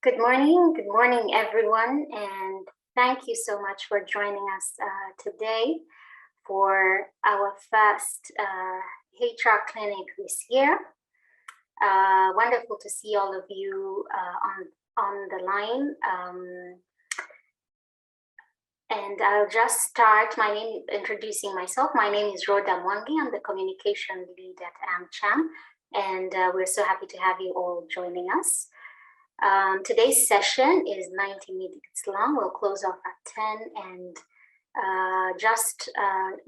Good morning, everyone, and thank you so much for joining us today for our first HR clinic this year. Wonderful to see all of you on the line. And I'll just start introducing myself. My name is Rhoda Mwangi. I'm the communication lead at AmCham, and we're so happy to have you all joining us. Today's session is 90 minutes long. We'll close off at 10, and just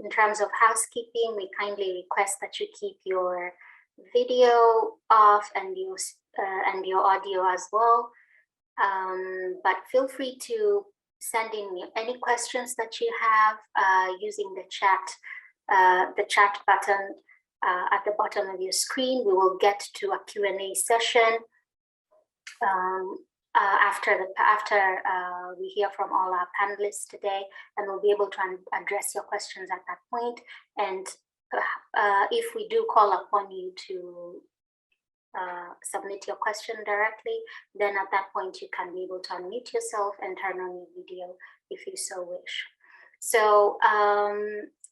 in terms of housekeeping, we kindly request that you keep your video off and your audio as well. But feel free to send in any questions that you have using the chat button at the bottom of your screen. We will get to a Q&A session after we hear from all our panelists today, and we'll be able to address your questions at that point. And if we do call upon you to submit your question directly, then at that point you can be able to unmute yourself and turn on your video if you so wish. So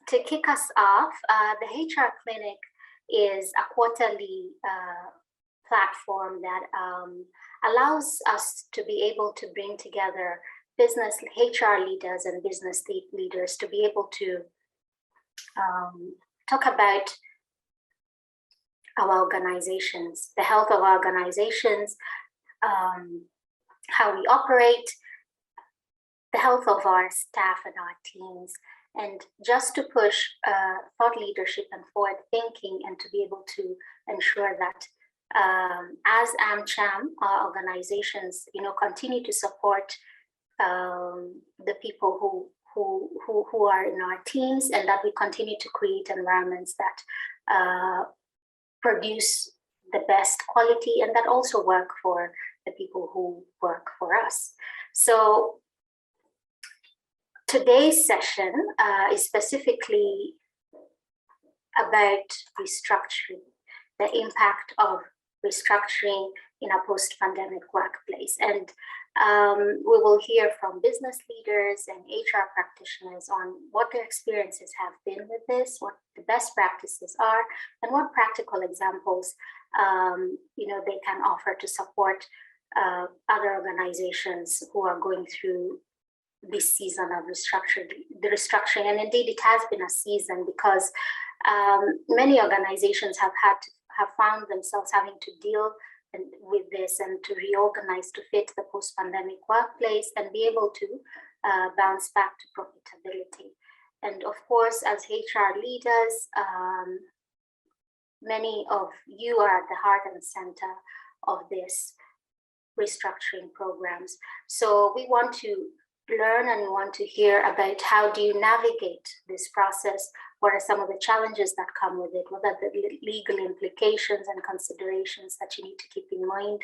to kick us off, the HR Clinic is a quarterly platform that allows us to be able to bring together business HR leaders and business leaders to be able to talk about our organizations, the health of our organizations, how we operate, the health of our staff and our teams, and just to push thought leadership and forward thinking, and to be able to ensure that as AmCham, our organizations, continue to support the people who are in our teams, and that we continue to create environments that produce the best quality and that also work for the people who work for us. So today's session is specifically about restructuring, the impact of restructuring in a post-pandemic workplace. And we will hear from business leaders and HR practitioners on what their experiences have been with this, what the best practices are, and what practical examples they can offer to support other organizations who are going through this season of restructuring. And indeed, it has been a season because many organizations have found themselves having to deal with this and to reorganize to fit the post-pandemic workplace and be able to bounce back to profitability. And of course, as HR leaders, many of you are at the heart and center of this restructuring programs. So we want to learn and we want to hear about how do you navigate this process, what are some of the challenges that come with it, what are the legal implications and considerations that you need to keep in mind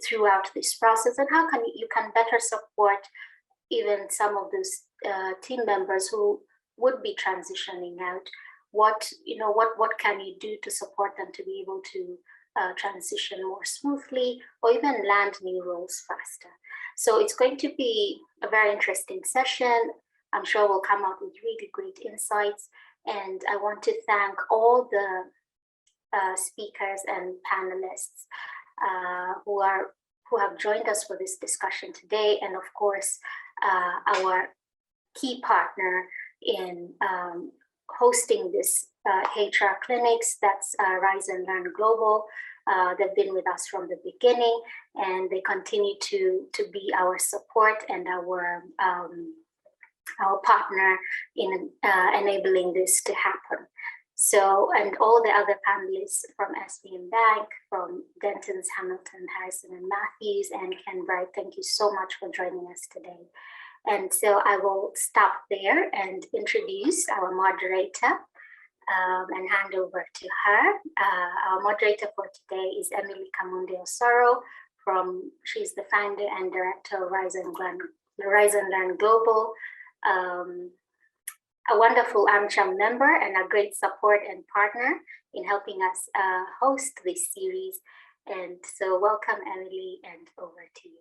throughout this process, and how you can better support even some of those team members who would be transitioning out. What can you do to support them to be able to transition more smoothly or even land new roles faster? So it's going to be a very interesting session. I'm sure we'll come out with really great insights. And I want to thank all the speakers and panelists who have joined us for this discussion today. And of course, our key partner in hosting this HR clinics, that's Rise and Learn Global. They've been with us from the beginning, and they continue to be our support and our partner in enabling this to happen. So, and all the other panelists from SBM Bank, from Dentons, Hamilton, Harrison, and Mathews, and KenBright, thank you so much for joining us today. And so I will stop there and introduce our moderator and hand over to her. Our moderator for today is Kamunde Osoro. She's the founder and director of Rise and Learn Global, a wonderful AmCham member and a great support and partner in helping us host this series. And so welcome, Emily, and over to you.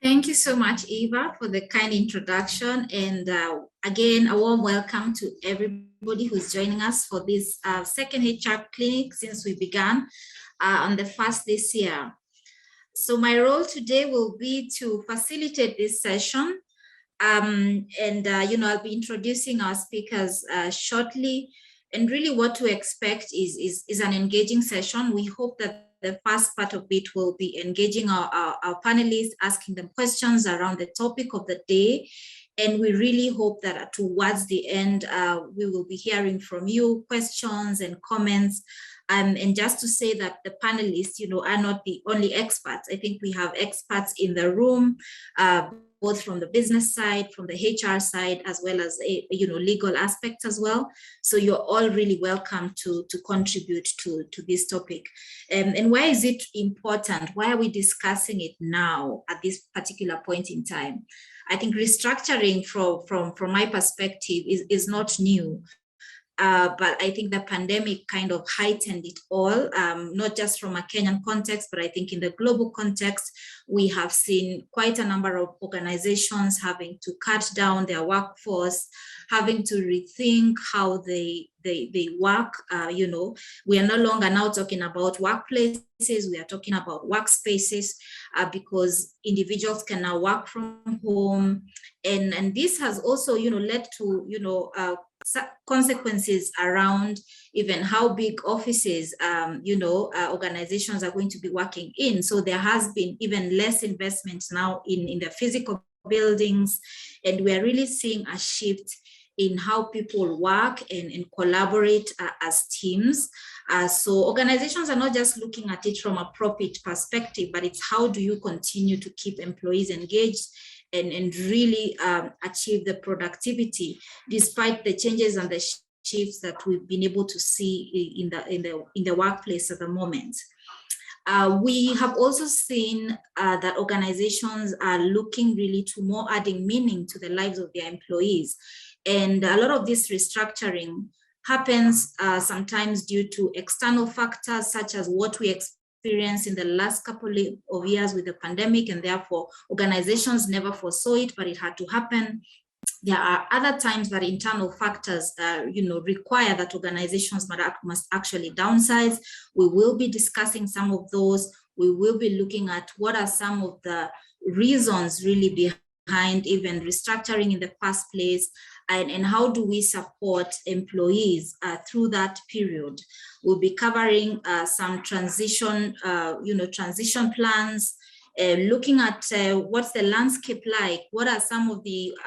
Thank you so much, Eva, for the kind introduction. And again, a warm welcome to everybody who's joining us for this second HR clinic since we began on the 1st this year. So my role today will be to facilitate this session. I'll be introducing our speakers shortly. And really what to expect is an engaging session. We hope that the first part of it will be engaging our panelists, asking them questions around the topic of the day. And we really hope that towards the end, we will be hearing from you questions and comments. And just to say that the panelists, are not the only experts. I think we have experts in the room, both from the business side, from the HR side, as well as legal aspects as well. So you're all really welcome to contribute to this topic. And why is it important? Why are we discussing it now at this particular point in time? I think restructuring from my perspective is not new. But I think the pandemic kind of heightened it all, not just from a Kenyan context, but I think in the global context, we have seen quite a number of organizations having to cut down their workforce, having to rethink how they work. We are no longer now talking about workplaces, we are talking about workspaces because individuals can now work from home. And this has also, led to, consequences around even how big offices, organizations are going to be working in. So there has been even less investment now in the physical buildings, and we're really seeing a shift in how people work and collaborate as teams. So organizations are not just looking at it from a profit perspective, but it's how do you continue to keep employees engaged and really achieve the productivity despite the changes and the shifts that we've been able to see in the workplace at the moment. We have also seen that organizations are looking really to more adding meaning to the lives of their employees. And a lot of this restructuring happens sometimes due to external factors such as what we experienced in the last couple of years with the pandemic, and therefore organizations never foresaw it, but it had to happen. There are other times that internal factors, require that organizations must actually downsize. We will be discussing some of those. We will be looking at what are some of the reasons really behind even restructuring in the first place, and how do we support employees through that period. We'll be covering some transition plans, looking at what's the landscape like, what are some of the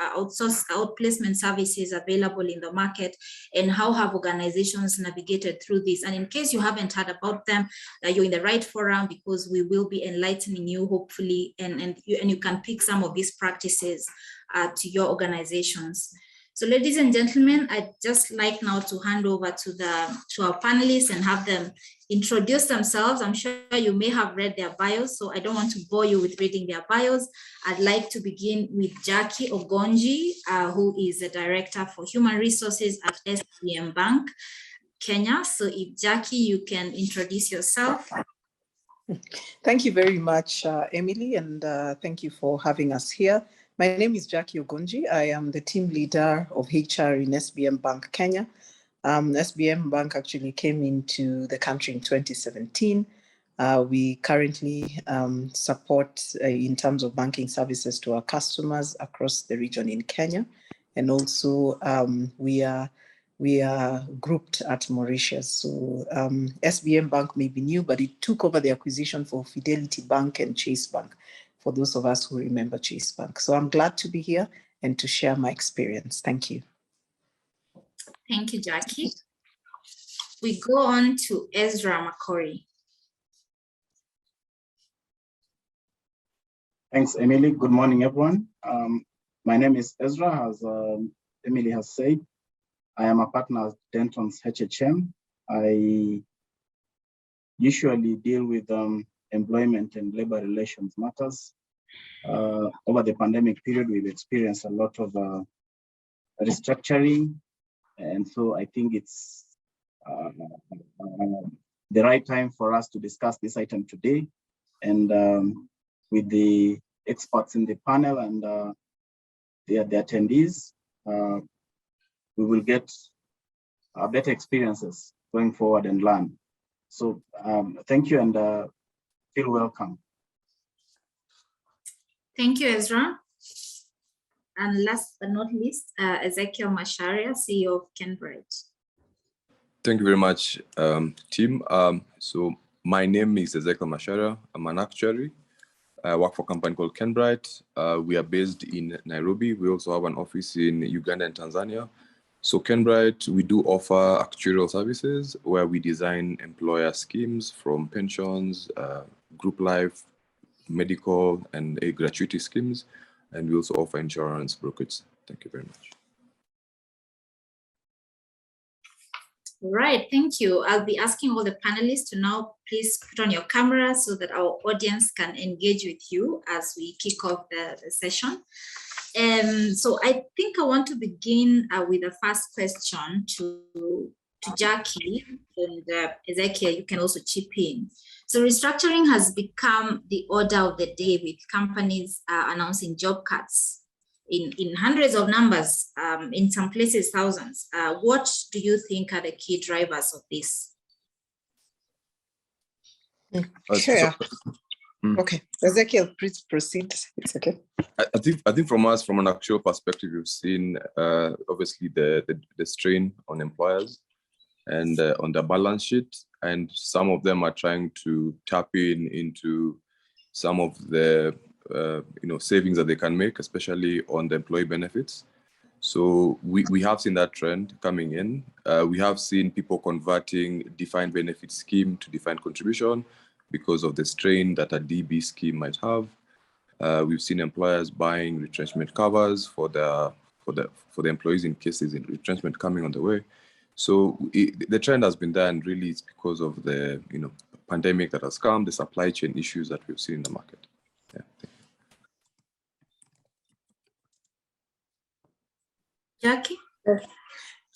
outplacement services available in the market, and how have organizations navigated through this. And in case you haven't heard about them, you're in the right forum, because we will be enlightening you, hopefully, and you can pick some of these practices to your organizations. So ladies and gentlemen, I'd just like now to hand over to our panelists and have them introduce themselves. I'm sure you may have read their bios, so I don't want to bore you with reading their bios. I'd like to begin with Jackie Ogonji, who is the Director for Human Resources at SBM Bank Kenya. So if Jackie, you can introduce yourself. Thank you very much, Emily, and thank you for having us here. My name is Jackie Ogonji. I am the team leader of HR in SBM Bank Kenya. SBM Bank actually came into the country in 2017. We currently support in terms of banking services to our customers across the region in Kenya. And also we are grouped at Mauritius. So SBM Bank may be new, but it took over the acquisition for Fidelity Bank and Chase Bank, for those of us who remember Chase Bank. So I'm glad to be here and to share my experience. Thank you. Thank you, Jackie. We go on to Ezra Makori. Thanks, Emily. Good morning, everyone. My name is Ezra, as Emily has said. I am a partner at Dentons HHM. I usually deal with employment and labor relations matters. Over the pandemic period, we've experienced a lot of restructuring. And so I think it's the right time for us to discuss this item today. And with the experts in the panel and the attendees, we will get better experiences going forward and learn. So thank you and feel welcome. Thank you, Ezra. And last but not least, Ezekiel Masharya, CEO of KenBright. Thank you very much, team. So my name is Ezekiel Masharya. I'm an actuary. I work for a company called KenBright. We are based in Nairobi. We also have an office in Uganda and Tanzania. So KenBright, we do offer actuarial services where we design employer schemes from pensions, group life, medical, and gratuity schemes. And we also offer insurance brokerage. Thank you very much. All right, thank you. I'll be asking all the panelists to now please put on your camera so that our audience can engage with you as we kick off the session. So I think I want to begin with the first question to Jackie, and Ezekiel, you can also chip in. So restructuring has become the order of the day, with companies announcing job cuts in hundreds of numbers, in some places thousands. What do you think are the key drivers of this? Sure. Okay, Ezekiel, please proceed. It's okay. I think from us, from an actual perspective, we've seen obviously the strain on employers and on the balance sheet, and some of them are trying to tap into some of the savings that they can make, especially on the employee benefits. So we have seen that trend coming in. We have seen people converting defined benefit scheme to defined contribution because of the strain that a DB scheme might have. We've seen employers buying retrenchment covers for the employees in cases in retrenchment coming on the way. So the trend has been there, and really it's because of the pandemic that has come, the supply chain issues that we've seen in the market. Yeah. Jackie?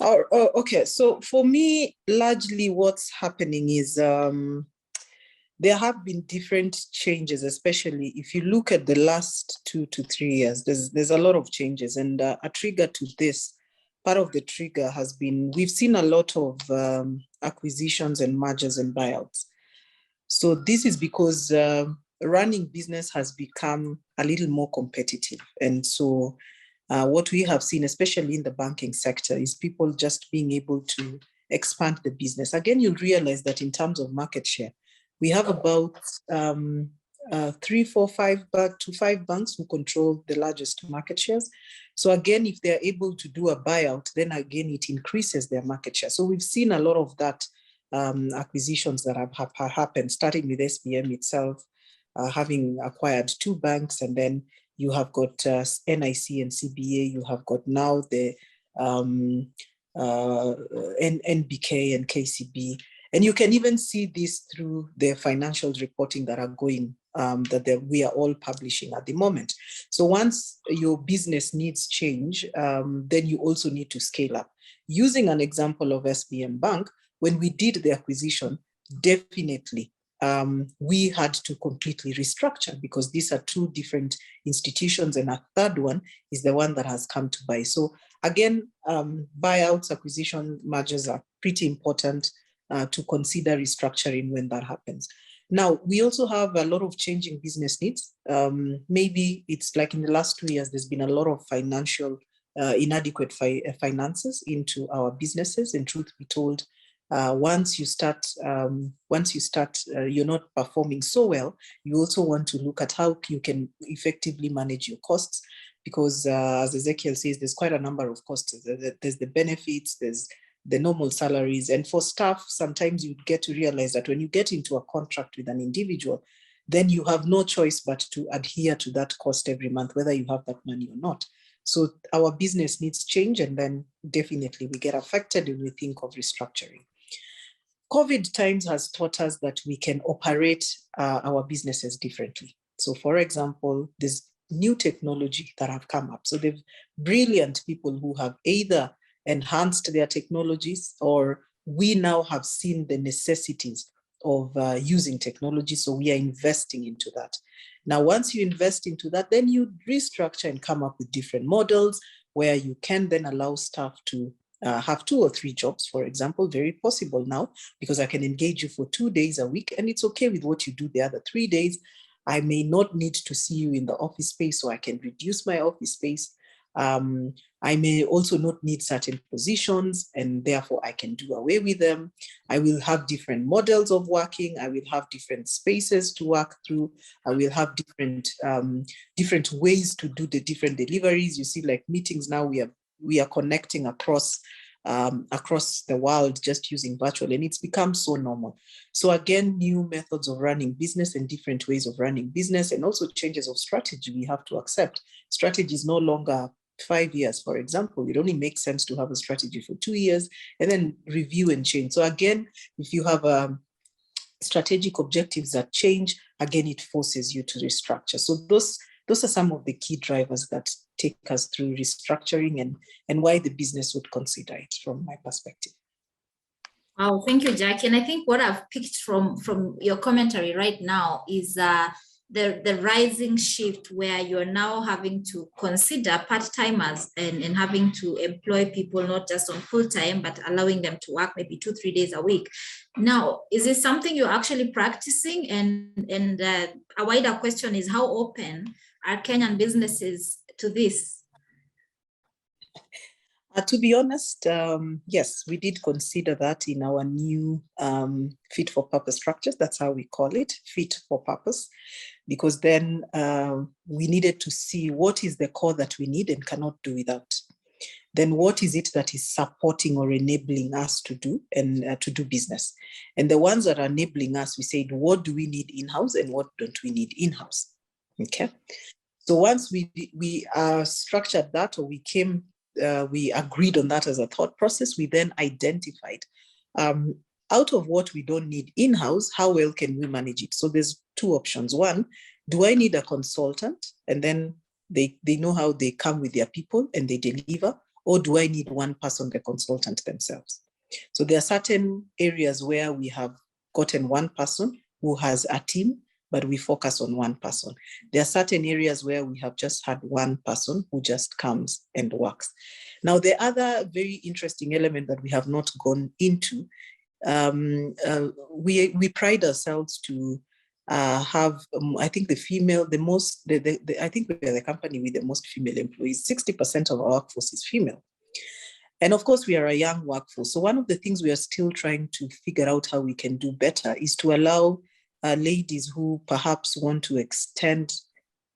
Okay, so for me, largely what's happening is there have been different changes, especially if you look at the last 2 to 3 years, there's a lot of changes, and a trigger to this, part of the trigger has been, we've seen a lot of acquisitions and mergers and buyouts. So this is because running business has become a little more competitive. And so what we have seen, especially in the banking sector, is people just being able to expand the business. Again, you'll realize that in terms of market share, we have about 3, 4, 5 to 5 banks who control the largest market shares. So again, if they're able to do a buyout, then again, it increases their market share. So we've seen a lot of that acquisitions that have happened, starting with SBM itself, having acquired 2 banks, and then you have got NIC and CBA, you have got now the NBK and KCB. And you can even see this through the financial reporting that are going, we are all publishing at the moment. So once your business needs change, then you also need to scale up. Using an example of SBM Bank, when we did the acquisition, definitely we had to completely restructure, because these are 2 different institutions, and a third one is the one that has come to buy. So again, buyouts, acquisition, mergers are pretty important to consider restructuring when that happens. Now, we also have a lot of changing business needs. Maybe it's like in the last 2 years, there's been a lot of financial inadequate finances into our businesses. And truth be told, once you start, you're not performing so well, you also want to look at how you can effectively manage your costs, because as Ezekiel says, there's quite a number of costs. There's the benefits, there's the normal salaries. And for staff, sometimes you get to realize that when you get into a contract with an individual, then you have no choice but to adhere to that cost every month, whether you have that money or not. So our business needs change, and then definitely we get affected when we think of restructuring. COVID times has taught us that we can operate our businesses differently. So for example, there's new technology that have come up. So there's brilliant people who have either enhanced their technologies, or we now have seen the necessities using technology. So we are investing into that. Now, once you invest into that, then you restructure and come up with different models where you can then allow staff to have 2 or 3 jobs, for example. Very possible now, because I can engage you for 2 days a week, and it's okay with what you do the other 3 days. I may not need to see you in the office space, so I can reduce my office space. I may also not need certain positions, and therefore I can do away with them. I will have different models of working. I will have different spaces to work through. I will have different ways to do the different deliveries. You see, like meetings now, we are connecting across the world just using virtual, and it's become so normal. So again, new methods of running business and different ways of running business, and also changes of strategy we have to accept. Strategy is no longer 5 years, for example. It only makes sense to have a strategy for 2 years and then review and change. So again, if you have strategic objectives that change, again, it forces you to restructure. So those are some of the key drivers that take us through restructuring and why the business would consider it from my perspective. Wow, thank you, Jackie. And I think what I've picked from your commentary right now is the rising shift where you're now having to consider part-timers and having to employ people not just on full-time, but allowing them to work maybe 2-3 days a week. Now, is this something you're actually practicing? And a wider question is, how open are Kenyan businesses to this? To be honest, yes, we did consider that in our new fit for purpose structures. That's how we call it, fit for purpose, because then we needed to see what is the core that we need and cannot do without. Then what is it that is supporting or enabling us to do and to do business? And the ones that are enabling us, we said, what do we need in-house and what don't we need in-house? Okay. So once we structured that, or we agreed on that as a thought process, we then identified out of what we don't need in-house, how well can we manage it? So there's 2 options. One, do I need a consultant? And then they know how they come with their people and they deliver, or do I need one person, the consultant themselves? So there are certain areas where we have gotten one person who has a team, but we focus on one person. There are certain areas where we have just had one person who just comes and works. Now, the other very interesting element that we have not gone into, we pride ourselves to have, I think I think we're the company with the most female employees. 60% of our workforce is female. And of course, we are a young workforce. So one of the things we are still trying to figure out how we can do better is to allow ladies who perhaps want to extend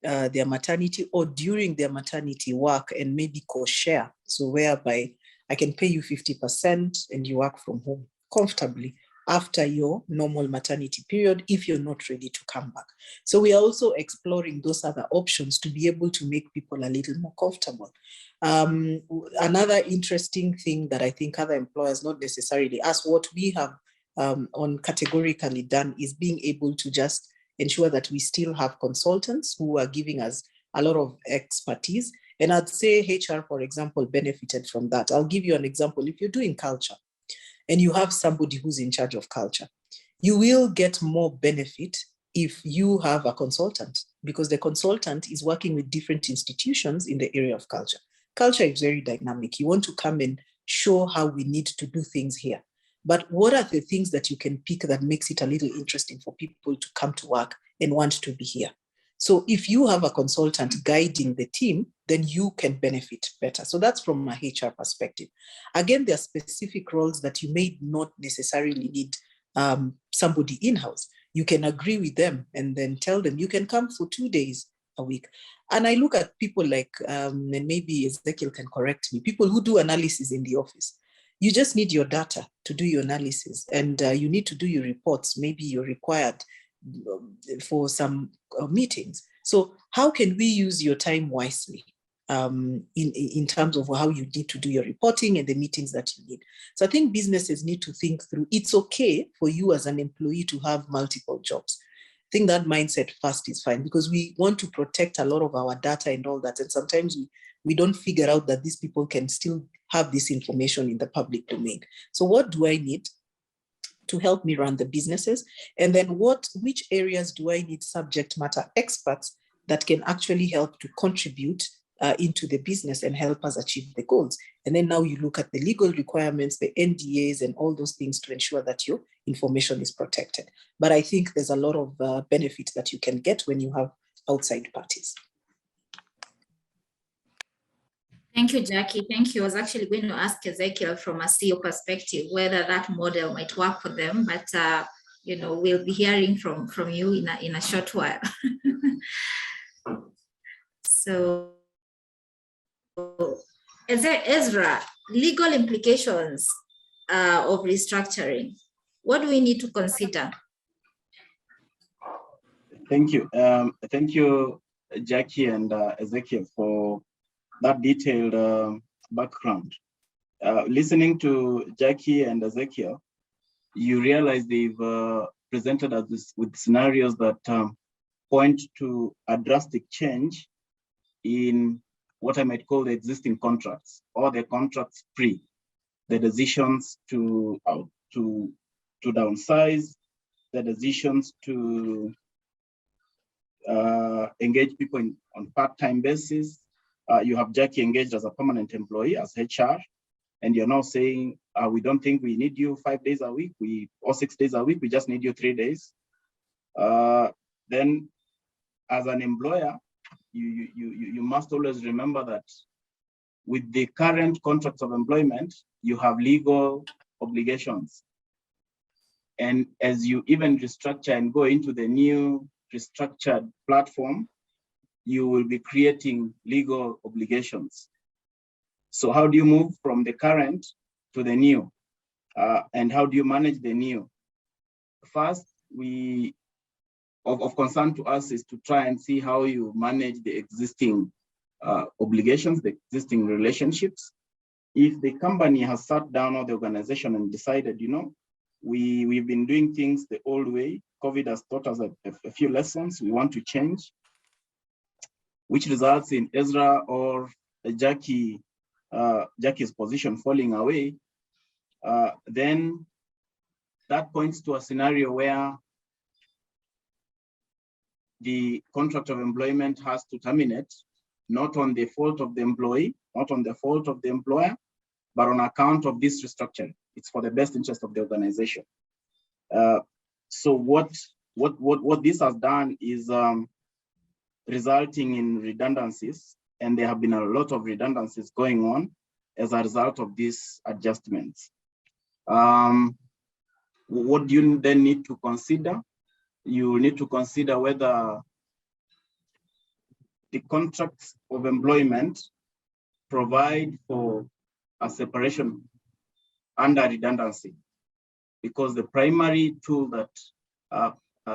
their maternity or during their maternity work and maybe co-share. So whereby I can pay you 50% and you work from home comfortably after your normal maternity period if you're not ready to come back. So we are also exploring those other options to be able to make people a little more comfortable. Another interesting thing that I think other employers, not necessarily us, what we have on categorically done is being able to just ensure that we still have consultants who are giving us a lot of expertise. And I'd say HR, for example, benefited from that. I'll give you an example. If you're doing culture and you have somebody who's in charge of culture, you will get more benefit if you have a consultant, because the consultant is working with different institutions in the area of culture. Culture is very dynamic. You want to come and show how we need to do things here. But what are the things that you can pick that makes it a little interesting for people to come to work and want to be here? So if you have a consultant guiding the team, then you can benefit better. So that's from a HR perspective. Again, there are specific roles that you may not necessarily need somebody in-house. You can agree with them and then tell them you can come for 2 days a week. And I look at people like, and maybe Ezekiel can correct me, people who do analysis in the office. You just need your data to do your analysis, and you need to do your reports. Maybe you're required for some meetings. So how can we use your time wisely in terms of how you need to do your reporting and the meetings that you need? So I think businesses need to think through, it's okay for you as an employee to have multiple jobs. I think that mindset first is fine, because we want to protect a lot of our data and all that. And sometimes we don't figure out that these people can still have this information in the public domain. So what do I need to help me run the businesses? And then which areas do I need subject matter experts that can actually help to contribute into the business and help us achieve the goals? And then now you look at the legal requirements, the NDAs, and all those things to ensure that your information is protected. But I think there's a lot of benefit that you can get when you have outside parties. Thank you, Jackie. Thank you. I was actually going to ask Ezekiel from a CEO perspective whether that model might work for them, but you know, we'll be hearing from you in a short while. So, Ezra, legal implications of restructuring. What do we need to consider? Thank you. Thank you, Jackie and Ezekiel, for that detailed background. Listening to Jackie and Ezekiel, you realize they've presented us with scenarios that point to a drastic change in what I might call the existing contracts or the contracts pre, the decisions to downsize, the decisions to engage people on part-time basis. You have Jackie engaged as a permanent employee as HR, and you're now saying, we don't think we need you 5 days a week, or 6 days a week, we just need you 3 days. Then as an employer, you must always remember that with the current contracts of employment, you have legal obligations. And as you even restructure and go into the new restructured platform, you will be creating legal obligations. So how do you move from the current to the new? And how do you manage the new? First, of concern to us is to try and see how you manage the existing obligations, the existing relationships. If the company has sat down or the organization and decided, you know, we've been doing things the old way, COVID has taught us a few lessons, we want to change, which results in Ezra or Jackie's position falling away, then that points to a scenario where the contract of employment has to terminate, not on the fault of the employee, not on the fault of the employer, but on account of this restructuring. It's for the best interest of the organization. So what this has done is resulting in redundancies, and there have been a lot of redundancies going on as a result of these adjustments. What do you then need to consider? You need to consider whether the contracts of employment provide for a separation under redundancy, because the primary tool that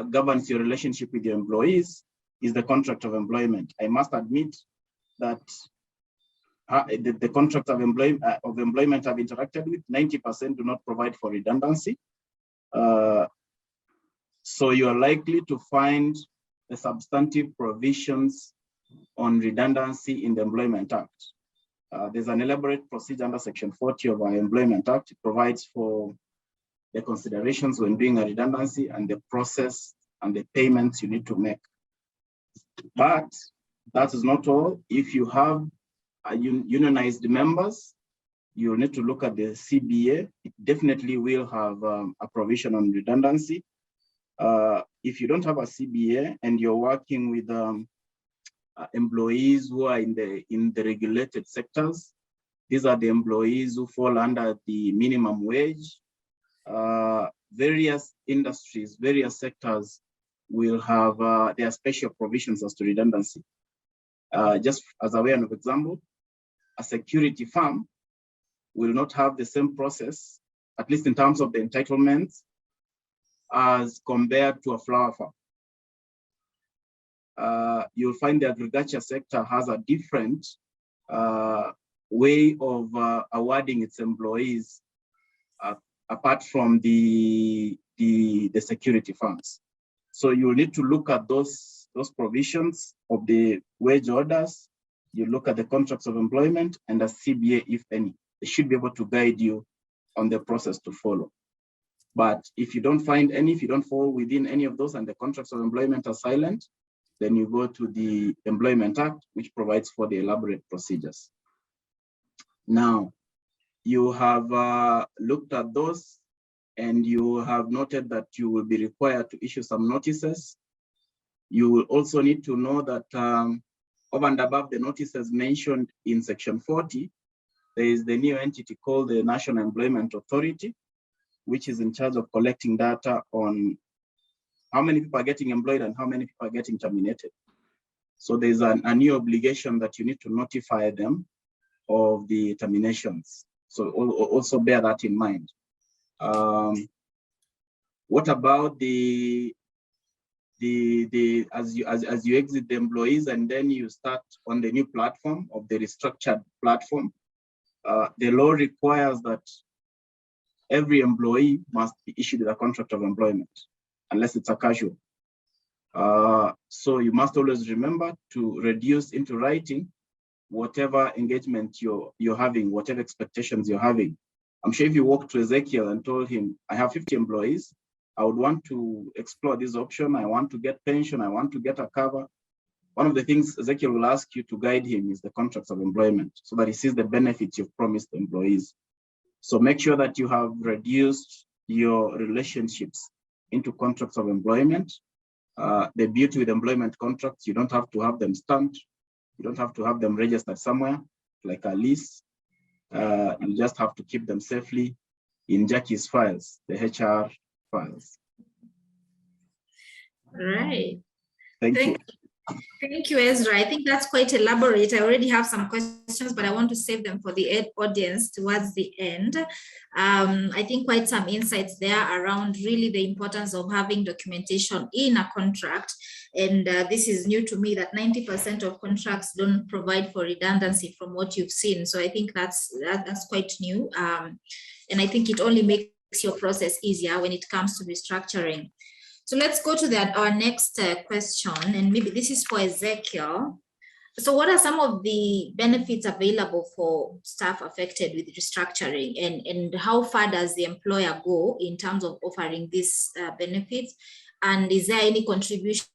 governs your relationship with your employees is the contract of employment. I must admit that the contract of employment I've interacted with, 90% do not provide for redundancy. So you are likely to find the substantive provisions on redundancy in the Employment Act. There's an elaborate procedure under Section 40 of our Employment Act. It provides for the considerations when doing a redundancy and the process and the payments you need to make. But that is not all. If you have unionized members, you need to look at the CBA. It definitely will have a provision on redundancy. If you don't have a CBA and you're working with employees who are in the regulated sectors, these are the employees who fall under the minimum wage. Various industries, various sectors will have their special provisions as to redundancy. Just as a way of example, a security firm will not have the same process, at least in terms of the entitlements, as compared to a flower farm. You'll find the agriculture sector has a different way of awarding its employees apart from the security firms. So you'll need to look at those provisions of the wage orders. You look at the contracts of employment and the CBA, if any. They should be able to guide you on the process to follow. But if you don't find any, if you don't fall within any of those and the contracts of employment are silent, then you go to the Employment Act, which provides for the elaborate procedures. Now, you have looked at those and you have noted that you will be required to issue some notices. You will also need to know that over and above the notices mentioned in Section 40, there is the new entity called the National Employment Authority, which is in charge of collecting data on how many people are getting employed and how many people are getting terminated. So there's a new obligation that you need to notify them of the terminations. So also bear that in mind. What about as you exit the employees and then you start on the new platform of the restructured platform? The law requires that every employee must be issued with a contract of employment, unless it's a casual. So you must always remember to reduce into writing whatever engagement you're having, whatever expectations you're having. I'm sure if you walked to Ezekiel and told him, I have 50 employees, I would want to explore this option, I want to get pension, I want to get a cover. One of the things Ezekiel will ask you to guide him is the contracts of employment, so that he sees the benefits you've promised the employees. So make sure that you have reduced your relationships into contracts of employment. The beauty with employment contracts, you don't have to have them stamped. You don't have to have them registered somewhere, like a lease. You just have to keep them safely in Jackie's files, the HR files. Right. Thank you. Thank you, Ezra. I think that's quite elaborate. I already have some questions, but I want to save them for the audience towards the end. I think quite some insights there around really the importance of having documentation in a contract. And this is new to me, that 90% of contracts don't provide for redundancy from what you've seen. So I think that's quite new. And I think it only makes your process easier when it comes to restructuring. So let's go to our next question, and maybe this is for Ezekiel. So what are some of the benefits available for staff affected with restructuring, and how far does the employer go in terms of offering these benefits? And is there any contribution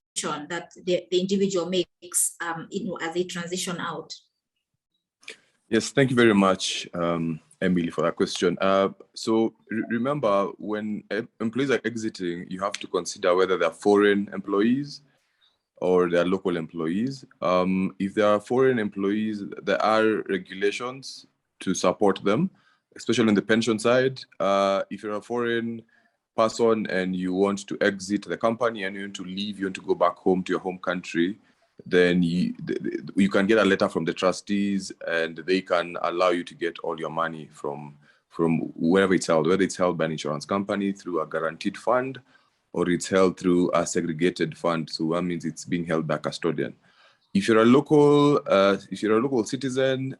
that the individual makes as they transition out? Yes, thank you very much, Emily, for that question. So remember, when employees are exiting, you have to consider whether they're foreign employees or they're local employees. If they are foreign employees, there are regulations to support them, especially on the pension side. If you're a foreign person and you want to exit the company and you want to leave, you want to go back home to your home country, then you can get a letter from the trustees and they can allow you to get all your money from wherever it's held, whether it's held by an insurance company through a guaranteed fund or it's held through a segregated fund. So that means it's being held by a custodian. If you're a local citizen,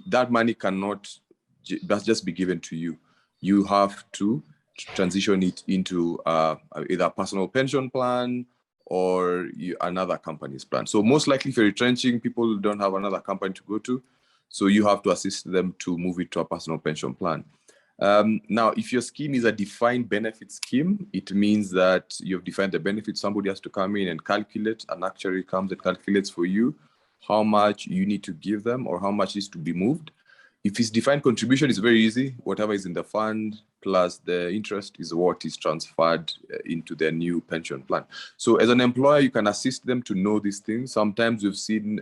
that money cannot just be given to you. You have to transition it into either a personal pension plan or another company's plan. So most likely if you're retrenching, people don't have another company to go to. So you have to assist them to move it to a personal pension plan. Now, if your scheme is a defined benefit scheme, it means that you've defined the benefits. Somebody has to come in and calculate. An actuary comes and calculates for you how much you need to give them or how much is to be moved. If it's defined contribution, it's very easy. Whatever is in the fund plus the interest is what is transferred into their new pension plan. So as an employer, you can assist them to know these things. Sometimes we've seen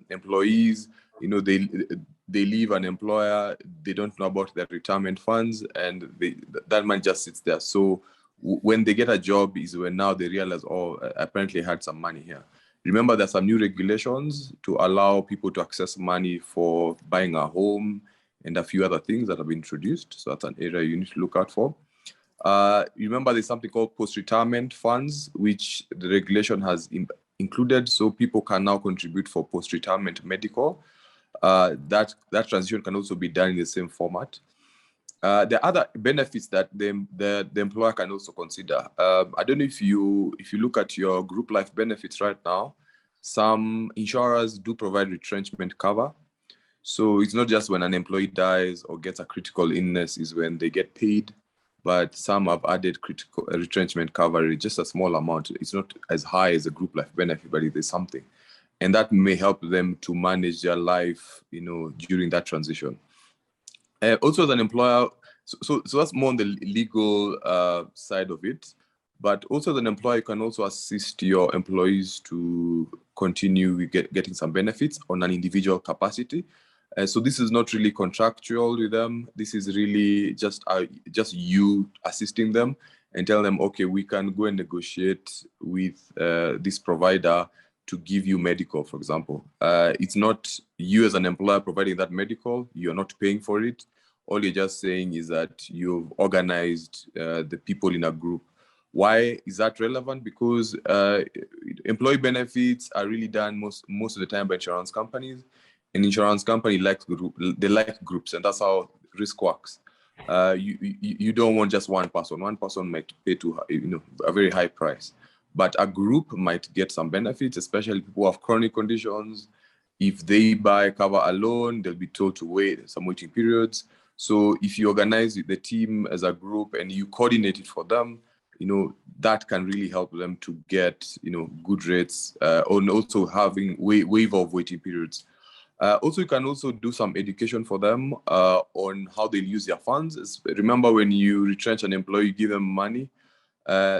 employees, they leave an employer, they don't know about their retirement funds, and that money just sits there. So when they get a job is when now they realize, oh, apparently I had some money here. Remember, there's some new regulations to allow people to access money for buying a home and a few other things that have been introduced. So that's an area you need to look out for. Remember, there's something called post-retirement funds, which the regulation has included. So people can now contribute for post-retirement medical. That transition can also be done in the same format. There are other benefits that the employer can also consider. I don't know if you look at your group life benefits right now, some insurers do provide retrenchment cover. So it's not just when an employee dies or gets a critical illness is when they get paid. but some have added critical retrenchment coverage, just a small amount. It's not as high as a group life benefit, but there's something. And that may help them to manage their life, during that transition. Also as an employer, so that's more on the legal side of it. But also as an employer, you can also assist your employees to continue getting some benefits on an individual capacity. So this is not really contractual with them. This is really just you assisting them and tell them, okay, we can go and negotiate with this provider to give you medical, for example. It's not you as an employer providing that medical. You're not paying for it. All you're just saying is that you've organized the people in a group. Why is that relevant? Because employee benefits are really done most of the time by insurance companies. An insurance company like groups, and that's how risk works. You don't want just one person. One person might pay a very high price, but a group might get some benefits, especially people who have chronic conditions. If they buy cover alone, they'll be told to wait some waiting periods. So if you organize the team as a group and you coordinate it for them, that can really help them to get good rates, and also having waiver of waiting periods. Also, you can also do some education for them on how they use their funds. Remember, when you retrench an employee, you give them money.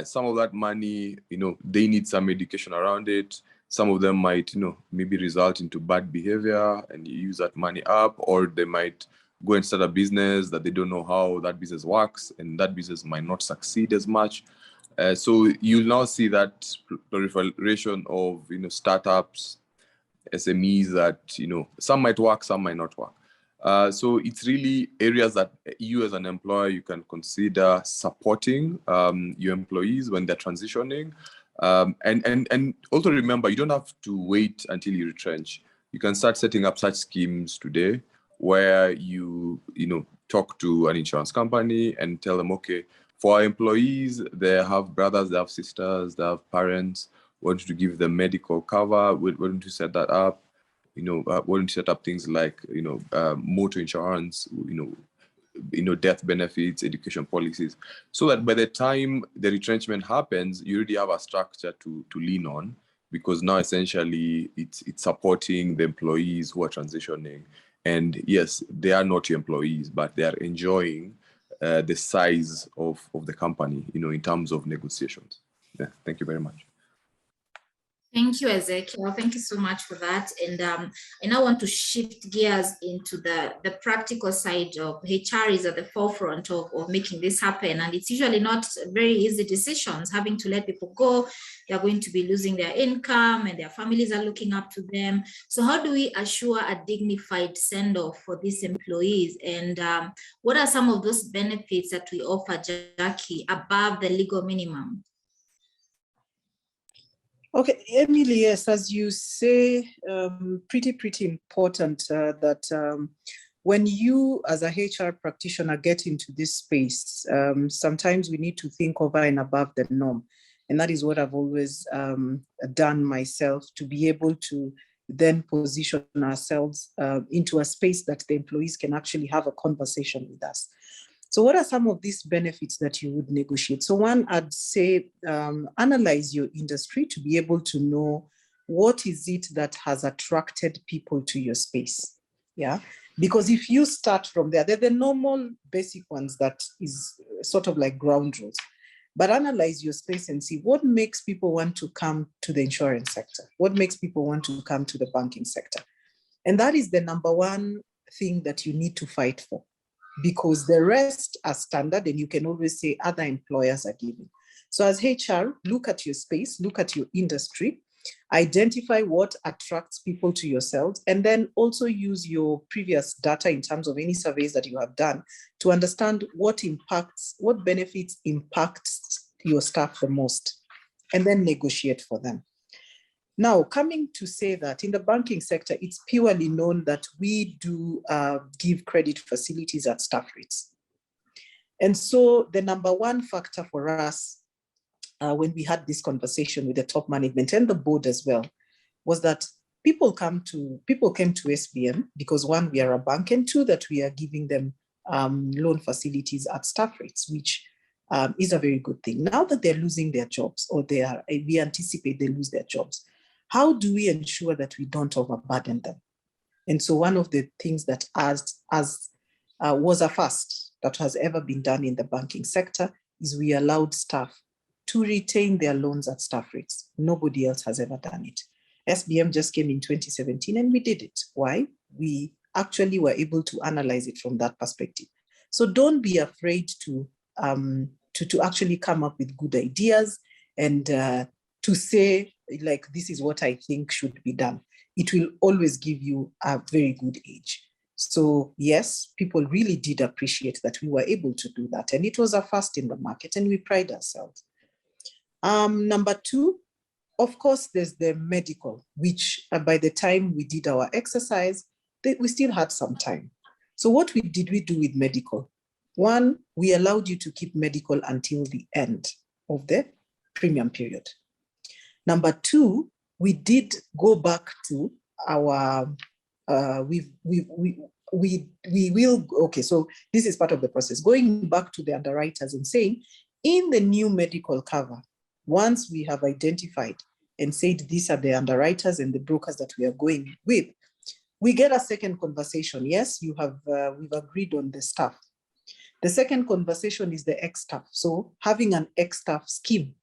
Some of that money, they need some education around it. Some of them might, maybe result into bad behavior and you use that money up, or they might go and start a business that they don't know how that business works, and that business might not succeed as much. So you'll now see that proliferation of, startups, SMEs that, some might work, some might not work. So it's really areas that you as an employer, you can consider supporting your employees when they're transitioning. And also remember, you don't have to wait until you retrench. You can start setting up such schemes today where you talk to an insurance company and tell them, okay, for our employees, they have brothers, they have sisters, they have parents. We want you to give them medical cover. We want to set that up. We want to set up things like motor insurance, death benefits, education policies, so that by the time the retrenchment happens, you already have a structure to lean on, because now essentially it's supporting the employees who are transitioning. And yes, they are not your employees, but they are enjoying the size of the company, in terms of negotiations. Yeah, thank you very much. Thank you, Ezekiel. Thank you so much for that. And I now want to shift gears into the practical side of HR is at the forefront of making this happen. And it's usually not very easy decisions, having to let people go. They're going to be losing their income and their families are looking up to them. So how do we assure a dignified send-off for these employees? And what are some of those benefits that we offer, Jackie, above the legal minimum? Okay, Emily, yes, as you say, pretty important that when you as a HR practitioner get into this space, sometimes we need to think over and above the norm. And that is what I've always done myself, to be able to then position ourselves into a space that the employees can actually have a conversation with us. So what are some of these benefits that you would negotiate? So one, I'd say analyze your industry to be able to know what is it that has attracted people to your space. Yeah, because if you start from there, they're the normal basic ones that is sort of like ground rules. But analyze your space and see what makes people want to come to the insurance sector, what makes people want to come to the banking sector. And that is the number one thing that you need to fight for, because the rest are standard and you can always say other employers are giving. So as HR, look at your space, look at your industry, identify what attracts people to yourselves, and then also use your previous data in terms of any surveys that you have done to understand what benefits impacts your staff the most, and then negotiate for them. Now, coming to say that in the banking sector, it's purely known that we do give credit facilities at staff rates. And so the number one factor for us when we had this conversation with the top management and the board as well, was that people came to SBM because one, we are a bank, and two, that we are giving them loan facilities at staff rates, which is a very good thing. Now that they're losing their jobs, or we anticipate they lose their jobs, how do we ensure that we don't overburden them? And so one of the things that was a first that has ever been done in the banking sector is we allowed staff to retain their loans at staff rates. Nobody else has ever done it. SBM just came in 2017 and we did it. Why? We actually were able to analyze it from that perspective. So don't be afraid to actually come up with good ideas and to say, like, this is what I think should be done. It will always give you a very good edge. So yes, people really did appreciate that we were able to do that. And it was a first in the market and we pride ourselves. Number two, of course, there's the medical, which by the time we did our exercise, we still had some time. So what did we do with medical? One, we allowed you to keep medical until the end of the premium period. Number two, we did go back to our, okay, so this is part of the process, going back to the underwriters and saying, in the new medical cover, once we have identified and said these are the underwriters and the brokers that we are going with, we get a second conversation. Yes, we've agreed on the staff. The second conversation is the ex-staff. So having an ex-staff scheme,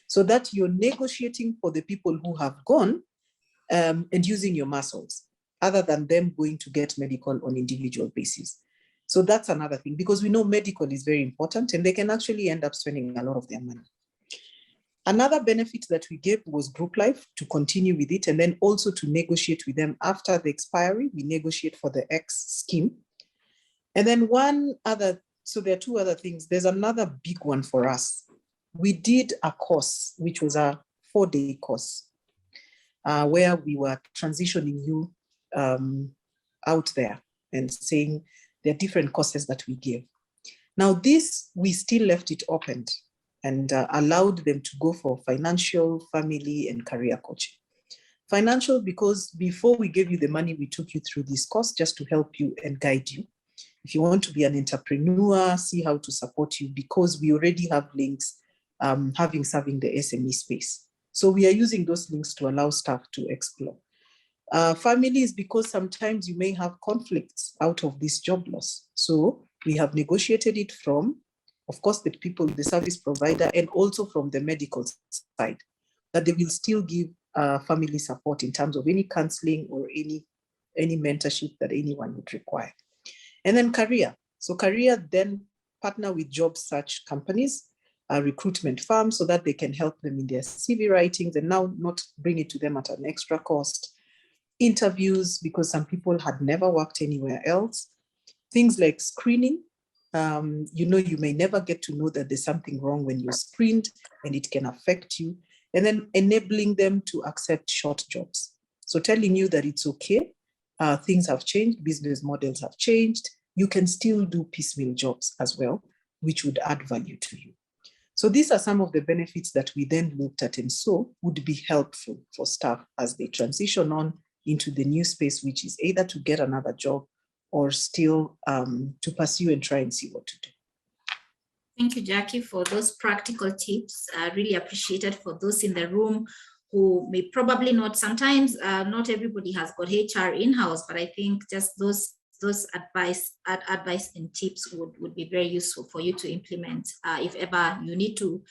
so that you're negotiating for the people who have gone and using your muscles, other than them going to get medical on individual basis. So that's another thing, because we know medical is very important and they can actually end up spending a lot of their money. Another benefit that we gave was group life, to continue with it, and then also to negotiate with them after the expiry. We negotiate for the X scheme. And then so there are two other things. There's another big one for us. We did a course, which was a 4-day course, where we were transitioning you out there and saying there are different courses that we give. Now this, we still left it open and allowed them to go for financial, family, and career coaching. Financial, because before we gave you the money, we took you through this course just to help you and guide you. If you want to be an entrepreneur, see how to support you, because we already have links serving the SME space. So we are using those links to allow staff to explore. Families, because sometimes you may have conflicts out of this job loss. So we have negotiated it from, of course, the people, the service provider, and also from the medical side, that they will still give family support in terms of any counseling or any mentorship that anyone would require. And then career. So career then partner with job search companies, recruitment firms, so that they can help them in their CV writings and now not bring it to them at an extra cost. Interviews, because some people had never worked anywhere else. Things like screening. You may never get to know that there's something wrong when you're screened and it can affect you. And then enabling them to accept short jobs. So telling you that it's okay, things have changed, business models have changed, you can still do piecemeal jobs as well, which would add value to you. So these are some of the benefits that we then looked at and saw would be helpful for staff as they transition on into the new space, which is either to get another job or still to pursue and try and see what to do. Thank you, Jackie, for those practical tips. I really appreciate it. For those in the room who may probably not, sometimes not everybody has got HR in-house, but I think just those advice and tips would be very useful for you to implement if ever you need to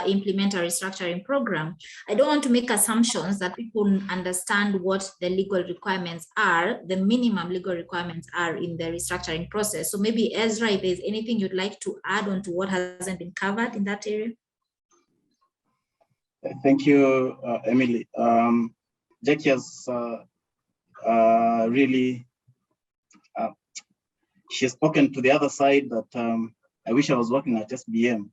implement a restructuring program. I don't want to make assumptions that people understand what the legal requirements are, the minimum legal requirements are in the restructuring process. So maybe Ezra, if there's anything you'd like to add on to what hasn't been covered in that area. Thank you, Emily. Jackie has really, she has spoken to the other side that I wish I was working at SBM.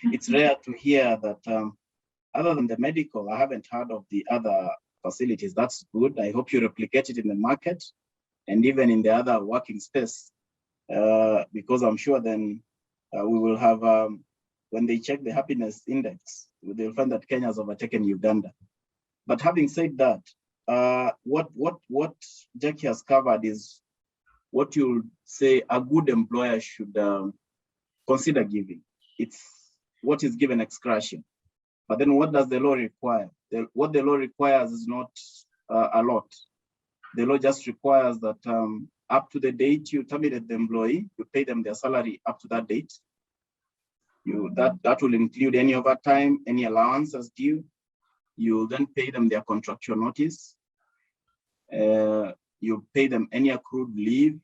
It's rare to hear that other than the medical, I haven't heard of the other facilities. That's good. I hope you replicate it in the market and even in the other working space, because I'm sure then we will have, when they check the happiness index, they'll find that Kenya has overtaken Uganda. But having said that, what Jackie has covered is what you'll say a good employer should consider giving. It's what is given excursion. But then what does the law require? What the law requires is not a lot. The law just requires that up to the date you terminate the employee, you pay them their salary up to that date. That will include any overtime, any allowances due. You then pay them their contractual notice. You pay them any accrued leave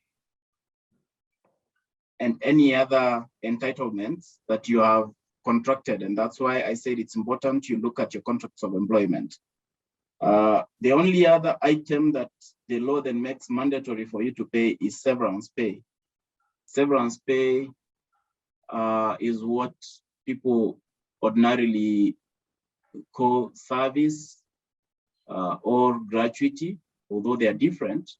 and any other entitlements that you have contracted. And that's why I said it's important you look at your contracts of employment. The only other item that the law then makes mandatory for you to pay is severance pay. Severance pay is what people ordinarily call service or gratuity, although they are different.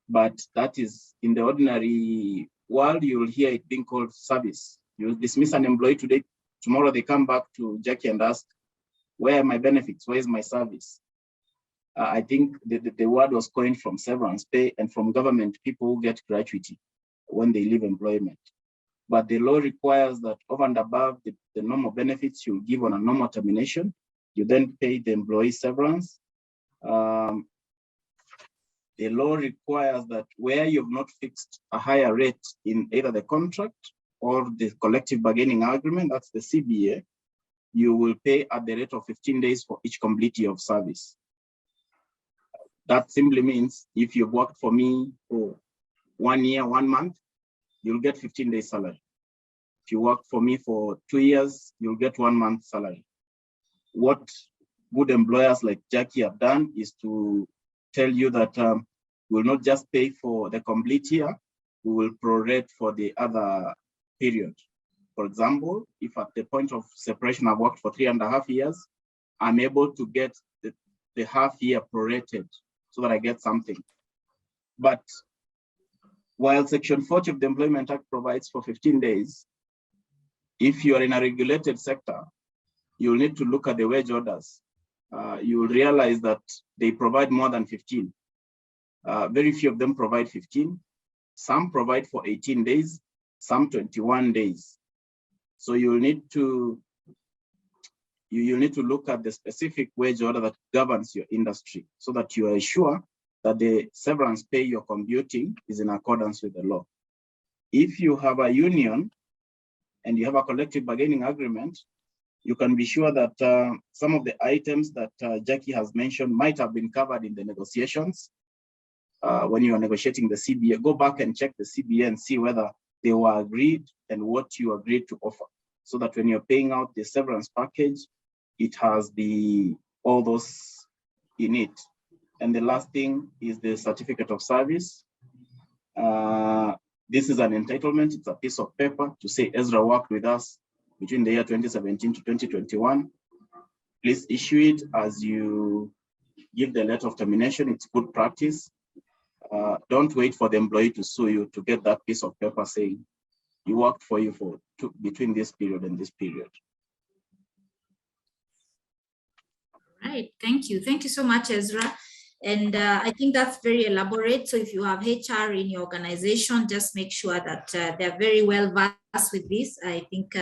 But that is in the ordinary world, you'll hear it being called service. You dismiss an employee today, tomorrow they come back to Jackie and ask, where are my benefits? Where is my service? I think the word was coined from severance pay and from government people who get gratuity when they leave employment. But the law requires that over and above the normal benefits you give on a normal termination, you then pay the employee severance. The law requires that where you've not fixed a higher rate in either the contract or the collective bargaining agreement, that's the CBA, you will pay at the rate of 15 days for each completion of service. That simply means if you've worked for me for 1 year, 1 month, you'll get 15 days salary. If you work for me for 2 years, you'll get 1 month salary. What good employers like Jackie have done is to tell you that we'll not just pay for the complete year, we will prorate for the other period. For example, if at the point of separation I've worked for 3.5 years, I'm able to get the half year prorated so that I get something. But while Section 40 of the Employment Act provides for 15 days, if you are in a regulated sector, you'll need to look at the wage orders. You will realize that they provide more than 15. Very few of them provide 15. Some provide for 18 days, some 21 days. So you'll need to look at the specific wage order that governs your industry so that you are sure that the severance pay you're computing is in accordance with the law. If you have a union and you have a collective bargaining agreement, you can be sure that some of the items that Jackie has mentioned might have been covered in the negotiations. When you are negotiating the CBA, go back and check the CBA and see whether they were agreed and what you agreed to offer, so that when you're paying out the severance package, it has all those in it. And the last thing is the certificate of service. This is an entitlement. It's a piece of paper to say Ezra worked with us between the year 2017 to 2021. Please issue it as you give the letter of termination. It's good practice. Don't wait for the employee to sue you to get that piece of paper saying he worked for you between this period and this period. Right, thank you. Thank you so much, Ezra. And I think that's very elaborate. So if you have HR in your organization, just make sure that they're very well versed with this. I think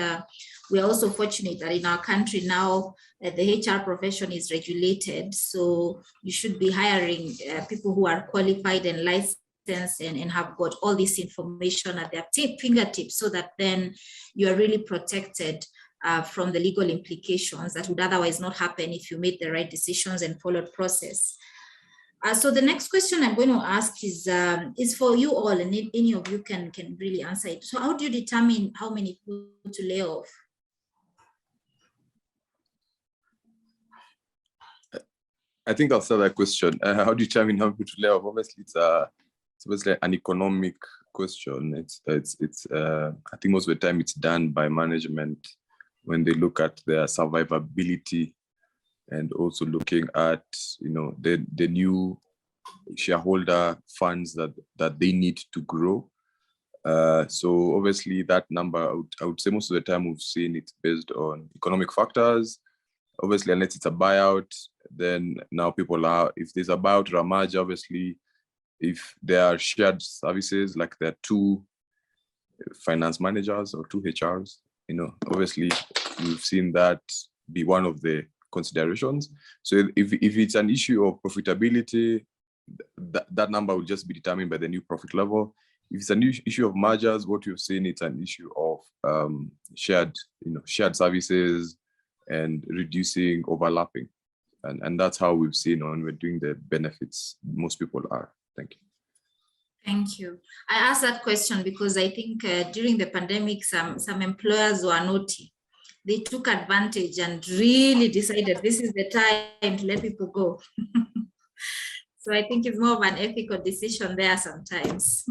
we're also fortunate that in our country now, the HR profession is regulated. So you should be hiring people who are qualified and licensed and have got all this information at their fingertips, so that then you are really protected from the legal implications that would otherwise not happen if you made the right decisions and followed process. So the next question I'm going to ask is for you all, and if any of you can really answer it. So how do you determine how many people to lay off? I think I'll start that question. How do you determine how many people to lay off? Obviously, it's obviously an economic question. I think most of the time it's done by management when they look at their survivability, and also looking at the new shareholder funds that they need to grow. So obviously that number, I would say most of the time we've seen it's based on economic factors. Obviously, unless it's a buyout, then now people are, if there's a buyout or a merger, obviously if there are shared services, like there are two finance managers or two HRs, obviously we've seen that be one of the considerations. So if it's an issue of profitability, that number will just be determined by the new profit level. If it's a new issue of mergers, what you've seen, it's an issue of shared services and reducing overlapping. And that's how we've seen when we're doing the benefits, most people are. Thank you. Thank you. I asked that question because I think during the pandemic, some employers were naughty. They took advantage and really decided this is the time to let people go. So I think it's more of an ethical decision there sometimes.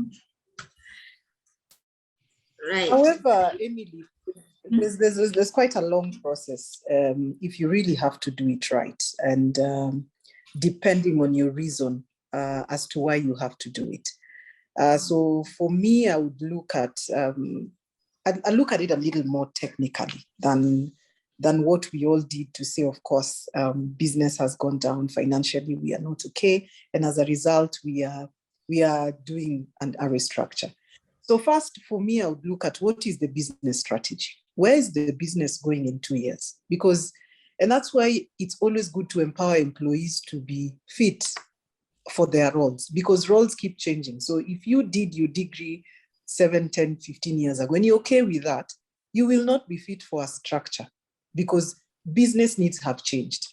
Right. However, Emily, there's quite a long process if you really have to do it right, and depending on your reason as to why you have to do it. So for me, I would look at I look at it a little more technically than what we all did to say, of course, business has gone down financially, we are not okay, and as a result, we are doing a restructure. So first, for me, I would look at what is the business strategy. Where is the business going in 2 years? And that's why it's always good to empower employees to be fit for their roles, because roles keep changing. So if you did your degree 7, 10, 15 years ago, when you're okay with that, you will not be fit for a structure because business needs have changed.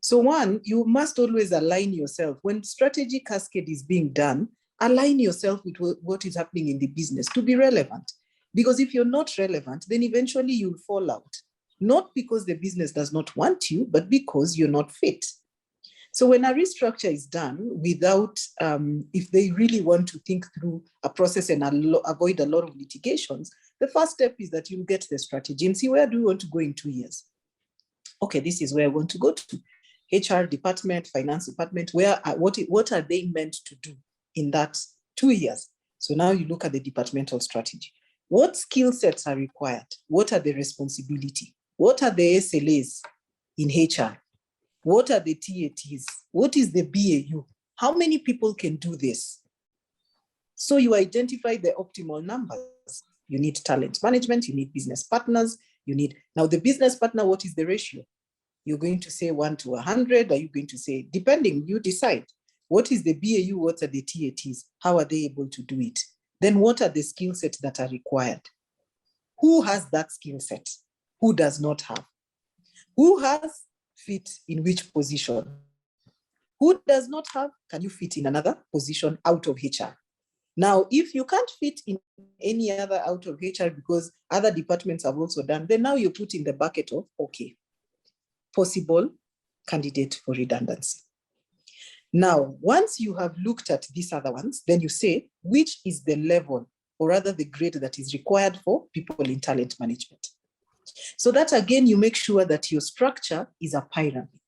So one, you must always align yourself. When strategy cascade is being done, align yourself with what is happening in the business to be relevant. Because if you're not relevant, then eventually you'll fall out. Not because the business does not want you, but because you're not fit. So when a restructure is done without, if they really want to think through a process and avoid a lot of litigations, the first step is that you get the strategy and see, where do we want to go in 2 years? Okay, this is where I want to go to. HR department, finance department, what are they meant to do in that 2 years? So now you look at the departmental strategy. What skill sets are required? What are the responsibility? What are the SLAs in HR? What are the TATs? What is the BAU? How many people can do this? So you identify the optimal numbers. You need talent management, you need business partners, now the business partner, what is the ratio? You're going to say 1 to 100, are you going to say, depending, you decide. What is the BAU, what are the TATs? How are they able to do it? Then what are the skill sets that are required? Who has that skill set? Who does not have? Who has fit in which position? Who does not have, can you fit in another position out of HR? Now, if you can't fit in any other out of HR because other departments have also done, then now you put in the bucket of, okay, possible candidate for redundancy. Now, once you have looked at these other ones, then you say, which is the level, or rather the grade that is required for people in talent management. So that again, you make sure that your structure is a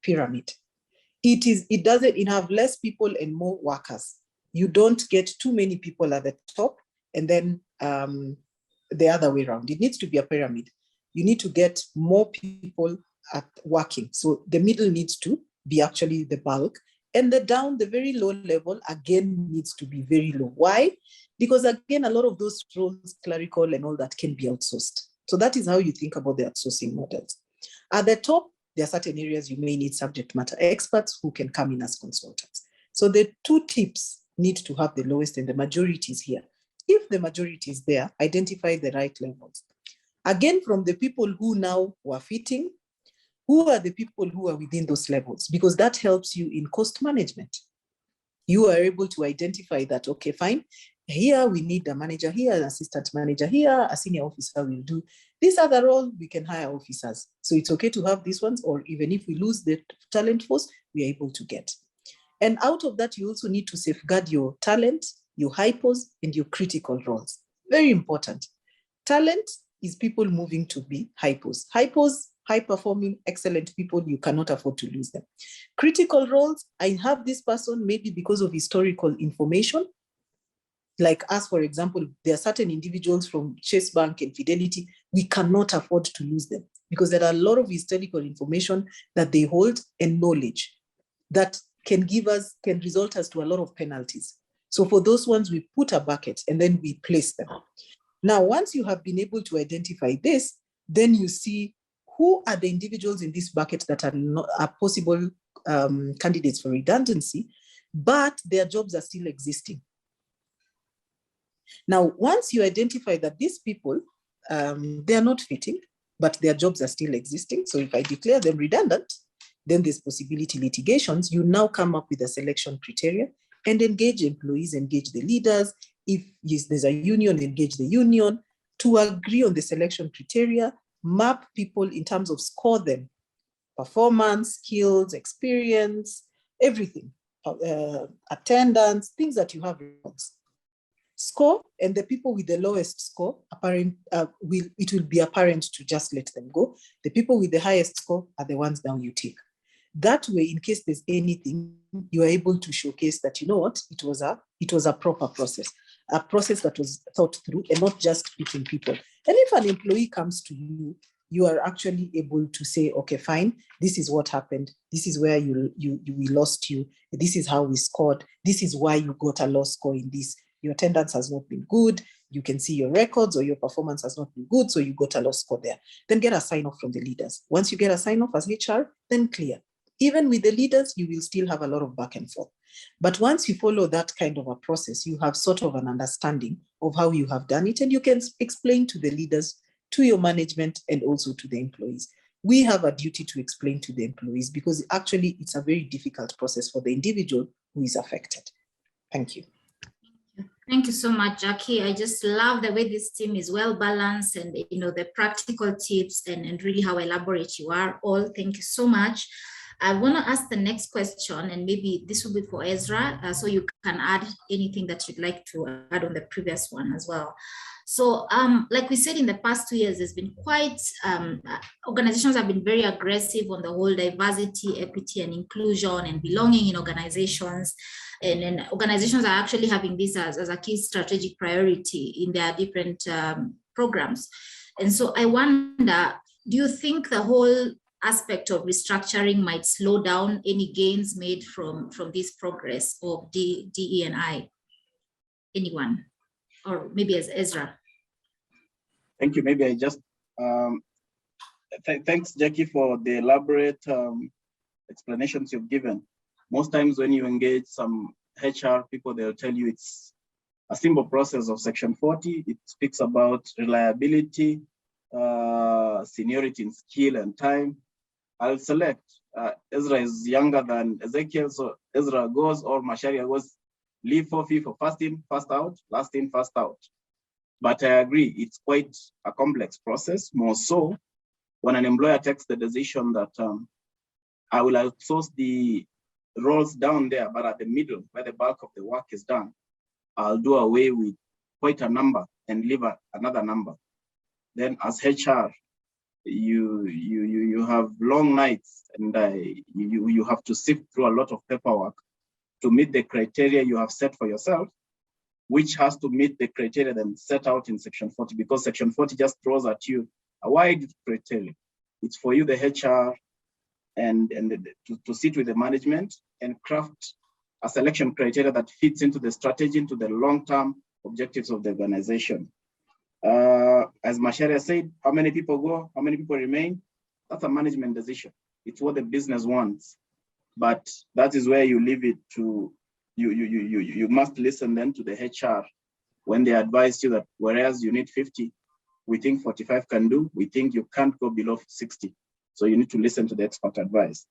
pyramid. It doesn't have less people and more workers. You don't get too many people at the top and then the other way around. It needs to be a pyramid. You need to get more people at working. So the middle needs to be actually the bulk, and the very low level again needs to be very low. Why? Because again, a lot of those roles, clerical and all that, can be outsourced. So that is how you think about the outsourcing models. At the top, there are certain areas you may need subject matter experts who can come in as consultants. So the two tips need to have the lowest and the majority is here. If the majority is there, identify the right levels. Again, from the people who now were fitting, who are the people who are within those levels? Because that helps you in cost management. You are able to identify that, okay, fine, here we need a manager, here an assistant manager, here a senior officer will do. This other role, we can hire officers. So it's okay to have these ones, or even if we lose the talent force, we are able to get. And out of that, you also need to safeguard your talent, your hypos, and your critical roles. Very important. Talent is people moving to be hypos. Hypos, high-performing, excellent people, you cannot afford to lose them. Critical roles, I have this person maybe because of historical information. Like us, for example, there are certain individuals from Chase Bank and Fidelity, we cannot afford to lose them because there are a lot of historical information that they hold and knowledge that can result us to a lot of penalties. So for those ones, we put a bucket and then we place them. Now, once you have been able to identify this, then you see who are the individuals in this bucket that are possible candidates for redundancy, but their jobs are still existing. Now, once you identify that these people, they are not fitting, but their jobs are still existing. So if I declare them redundant, then there's possibility litigations. You now come up with a selection criteria and engage employees, engage the leaders. If there's a union, engage the union to agree on the selection criteria, map people in terms of score them, performance, skills, experience, everything, attendance, things that you have records. Score, and the people with the lowest score, it will be apparent to just let them go. The people with the highest score are the ones now you take. That way, in case there's anything, you are able to showcase that, you know what, it was a proper process, a process that was thought through and not just picking people. And if an employee comes to you, you are actually able to say, okay, fine, this is what happened. This is where we lost you. This is how we scored. This is why you got a low score in this. Your attendance has not been good. You can see your records or your performance has not been good, so you got a low score there. Then get a sign-off from the leaders. Once you get a sign-off as HR, then clear. Even with the leaders, you will still have a lot of back and forth. But once you follow that kind of a process, you have sort of an understanding of how you have done it, and you can explain to the leaders, to your management, and also to the employees. We have a duty to explain to the employees because actually it's a very difficult process for the individual who is affected. Thank you. Thank you so much, Jackie. I just love the way this team is well balanced and, you know, the practical tips and really how elaborate you are all. Thank you so much. I want to ask the next question, and maybe this will be for Ezra, so you can add anything that you'd like to add on the previous one as well. So like we said, in the past 2 years, there's been quite, organizations have been very aggressive on the whole diversity, equity, and inclusion and belonging in organizations. And then organizations are actually having this as a key strategic priority in their different programs. And so I wonder, do you think the whole aspect of restructuring might slow down any gains made from this progress of DE&I? Anyone? Or maybe as Ezra. Thank you. Maybe I just, thanks, Jackie, for the elaborate explanations you've given. Most times when you engage some HR people, they'll tell you it's a simple process of Section 40. It speaks about reliability, seniority in skill and time. I'll select, Ezra is younger than Ezekiel, so Ezra goes, or Masharya goes, leave for fee for first in, first out, last in, first out. But I agree, it's quite a complex process, more so when an employer takes the decision that I will outsource the roles down there, but at the middle, where the bulk of the work is done, I'll do away with quite a number and leave another number. Then as HR, you have long nights, and you have to sift through a lot of paperwork to meet the criteria you have set for yourself, which has to meet the criteria then set out in Section 40, because Section 40 just throws at you a wide criteria. It's for you, the HR, to sit with the management and craft a selection criteria that fits into the strategy, into the long-term objectives of the organization. As Masharya said, how many people go, how many people remain, that's a management decision. It's what the business wants. But that is where you leave it to, you must listen then to the HR when they advise you that whereas you need 50, we think 45 can do, we think you can't go below 60. So you need to listen to the expert advice.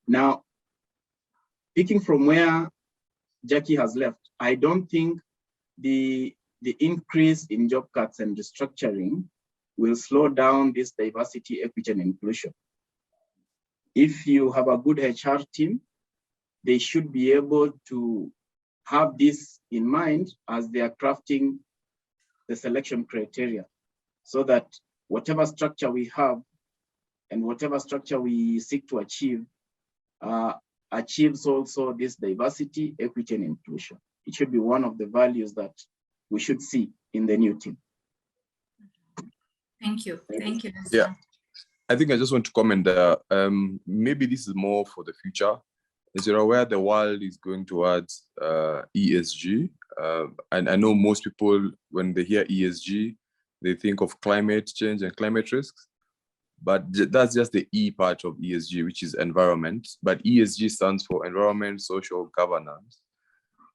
Now, picking from where Jackie has left, I don't think the increase in job cuts and restructuring will slow down this diversity, equity, and inclusion. If you have a good HR team, they should be able to have this in mind as they are crafting the selection criteria, so that whatever structure we have and whatever structure we seek to achieve achieves also this diversity, equity, and inclusion. It should be one of the values that we should see in the new team. Thank you. Thank you. Yeah. I think I just want to comment there. Maybe this is more for the future. as you're aware, the world is going towards ESG. And I know most people, when they hear ESG, they think of climate change and climate risks. But that's just the E part of ESG, which is environment. But ESG stands for environment, social, governance.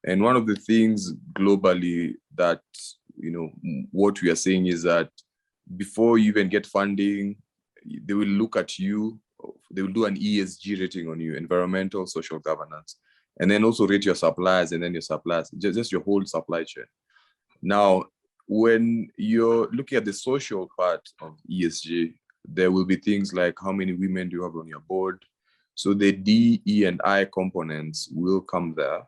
And one of the things globally that, what we are saying is that before you even get funding, they will look at you, they will do an ESG rating on you, environmental, social, governance, and then also rate your suppliers and then your suppliers, just your whole supply chain. Now, when you're looking at the social part of ESG, there will be things like how many women do you have on your board? So the D, E, and I components will come there.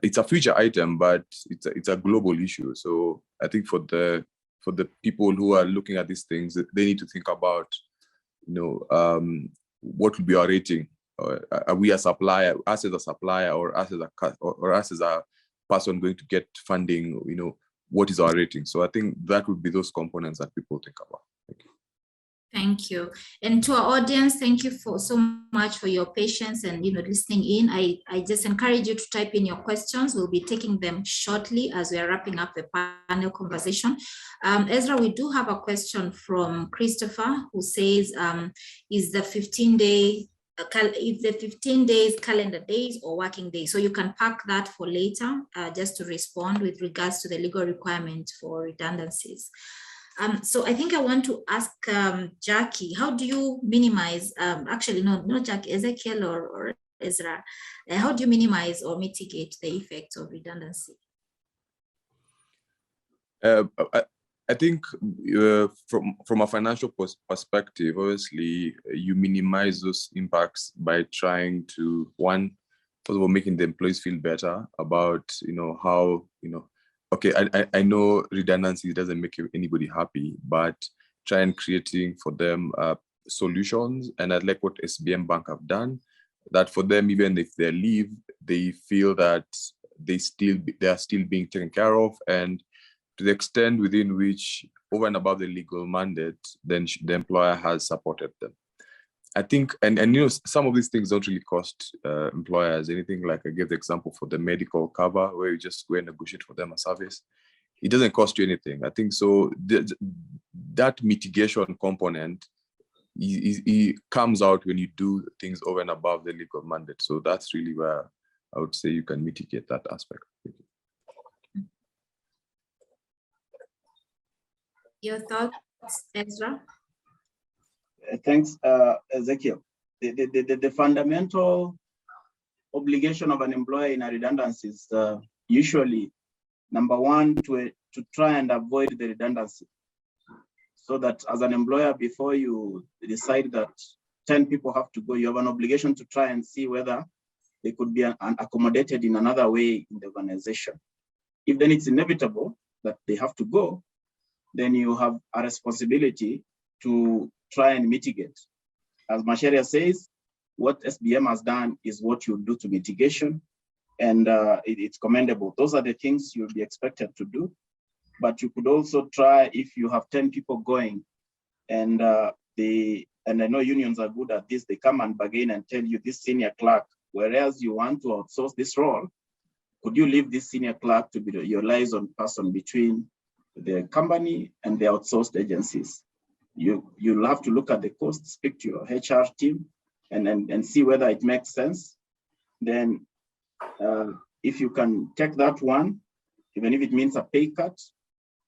It's a future item, but it's a global issue. So I think for the people who are looking at these things, they need to think about, what will be our rating? Are we a supplier, us as a supplier, or us as a person going to get funding? What is our rating? So I think that would be those components that people think about. Thank you. Thank you. And to our audience, thank you so much for your patience and listening in. I just encourage you to type in your questions. We'll be taking them shortly as we are wrapping up the panel conversation. Ezra, we do have a question from Christopher, who says, is the 15-day if the 15 days calendar days or working days? So you can park that for later, just to respond with regards to the legal requirement for redundancies. So I think I want to ask Jackie, how do you minimize, actually, not Jackie, Ezekiel or Ezra, how do you minimize or mitigate the effects of redundancy? I think from a financial perspective, obviously, you minimize those impacts by trying to, one, first of all, making the employees feel better about, how, okay, I know redundancy doesn't make anybody happy, but try and creating for them solutions. And I like what SBM Bank have done, that for them, even if they leave, they feel that they are still being taken care of, and to the extent within which, over and above the legal mandate, then the employer has supported them. I think, and some of these things don't really cost employers anything. Like I gave the example for the medical cover, where you just go and negotiate for them a service. It doesn't cost you anything. I think so. That mitigation component it comes out when you do things over and above the legal mandate. So that's really where I would say you can mitigate that aspect. Thank you. Your thoughts, Ezra? Thanks, Ezekiel. The fundamental obligation of an employer in a redundancy is usually, number one, to try and avoid the redundancy. So that as an employer, before you decide that 10 people have to go, you have an obligation to try and see whether they could be accommodated in another way in the organization. If then it's inevitable that they have to go, then you have a responsibility to try and mitigate. As Masharya says, what SBM has done is what you do to mitigation, and it's commendable. Those are the things you'll be expected to do. But you could also try, if you have 10 people going, and I know unions are good at this, they come and bargain and tell you this senior clerk, whereas you want to outsource this role, could you leave this senior clerk to be your liaison person between the company and the outsourced agencies? You'll have to look at the cost, speak to your HR team, and see whether it makes sense. Then if you can take that one, even if it means a pay cut,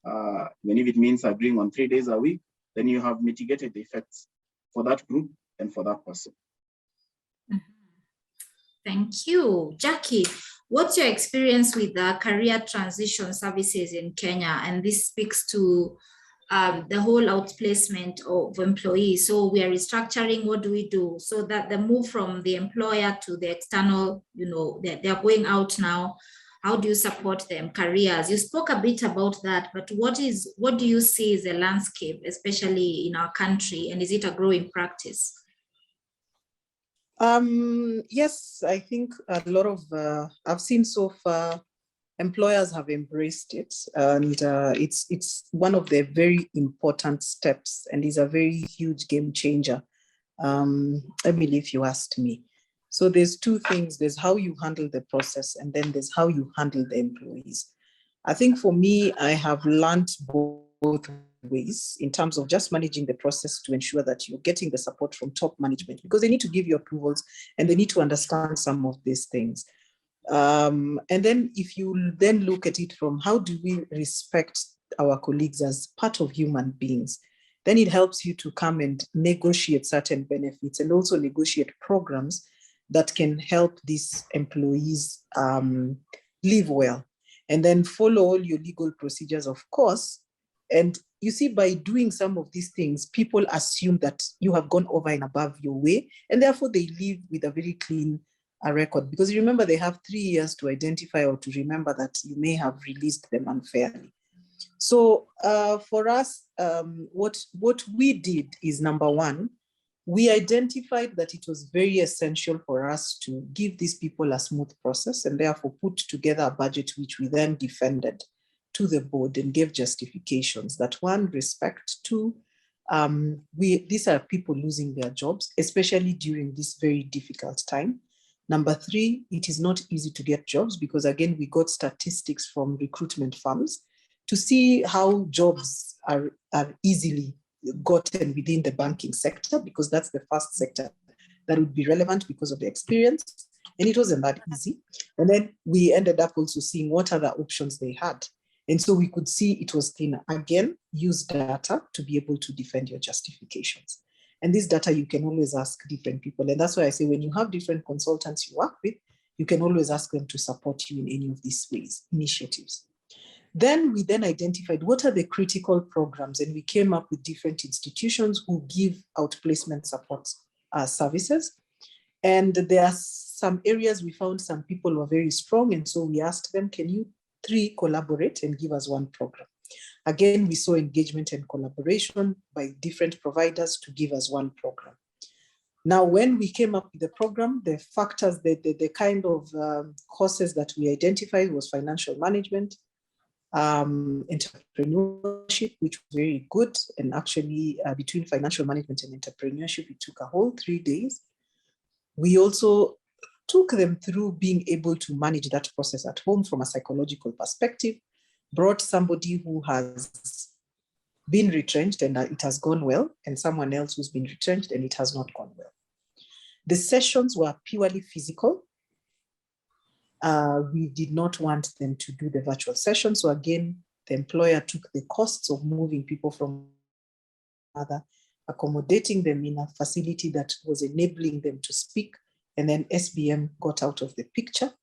even if it means agreeing on 3 days a week, then you have mitigated the effects for that group and for that person. Thank you. Jackie, what's your experience with the career transition services in Kenya? And this speaks to the whole outplacement of employees. So we are restructuring, what do we do? So that the move from the employer to the external, they're going out now. How do you support them, careers? You spoke a bit about that, but what do you see as a landscape, especially in our country, and is it a growing practice? Yes, I think a lot of, I've seen so far, employers have embraced it, and it's one of the very important steps, and is a very huge game changer. Emily, if you asked me. So there's two things. There's how you handle the process, and then there's how you handle the employees. I think for me, I have learned both ways in terms of just managing the process to ensure that you're getting the support from top management, because they need to give you approvals and they need to understand some of these things. And then if you then look at it from how do we respect our colleagues as part of human beings, then it helps you to come and negotiate certain benefits and also negotiate programs that can help these employees live well. And then follow all your legal procedures, of course. And you see, by doing some of these things, people assume that you have gone over and above your way, and therefore they live with a very clean record. Because remember, they have 3 years to identify or to remember that you may have released them unfairly. So for us, what we did is, number one, we identified that it was very essential for us to give these people a smooth process, and therefore put together a budget which we then defended to the board and gave justifications that, one, respect, two, these are people losing their jobs, especially during this very difficult time. Number three, it is not easy to get jobs because, again, we got statistics from recruitment firms to see how jobs are easily gotten within the banking sector, because that's the first sector that would be relevant because of the experience. And it wasn't that easy. And then we ended up also seeing what other options they had. And so we could see it was thinner. Again, use data to be able to defend your justifications. And this data, you can always ask different people. And that's why I say, when you have different consultants you work with, you can always ask them to support you in any of these ways, initiatives. Then we identified what are the critical programs, and we came up with different institutions who give outplacement support services. And there are some areas we found some people were very strong, and so we asked them, can you three collaborate and give us one program? Again, we saw engagement and collaboration by different providers to give us one program. Now, when we came up with the program, the factors, the kind of courses that we identified was financial management, entrepreneurship, which was very good. And actually, between financial management and entrepreneurship, it took a whole 3 days. We also took them through being able to manage that process at home from a psychological perspective, brought somebody who has been retrenched and it has gone well, and someone else who's been retrenched and it has not gone well. The sessions were purely physical. We did not want them to do the virtual session. So again, the employer took the costs of moving people from other, accommodating them in a facility that was enabling them to speak. And then SBM got out of the picture,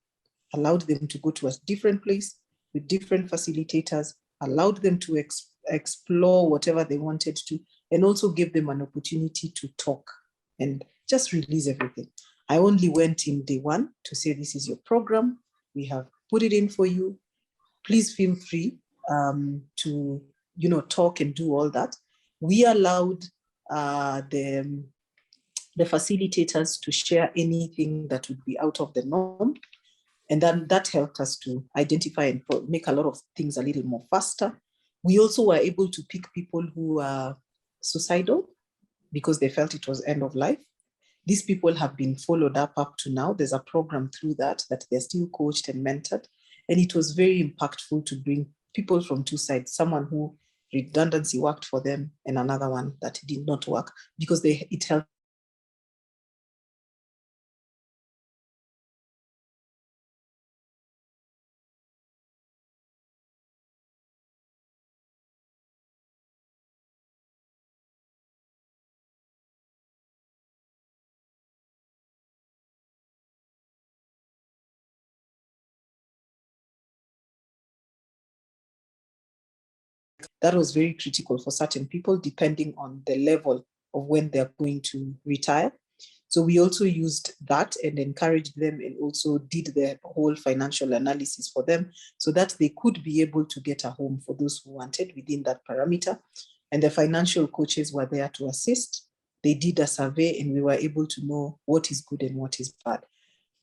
allowed them to go to a different place with different facilitators, allowed them to explore whatever they wanted to, and also gave them an opportunity to talk and just release everything. I only went in day one to say, this is your program. We have put it in for you. Please feel free to talk and do all that. We allowed the facilitators to share anything that would be out of the norm. And then that helped us to identify and make a lot of things a little more faster. We also were able to pick people who are suicidal because they felt it was end of life. These people have been followed up to now. There's a program through that they're still coached and mentored. And it was very impactful to bring people from two sides, someone who redundancy worked for them and another one that did not work, because it helped. That was very critical for certain people, depending on the level of when they're going to retire. So we also used that and encouraged them, and also did the whole financial analysis for them so that they could be able to get a home for those who wanted within that parameter. And the financial coaches were there to assist. They did a survey and we were able to know what is good and what is bad.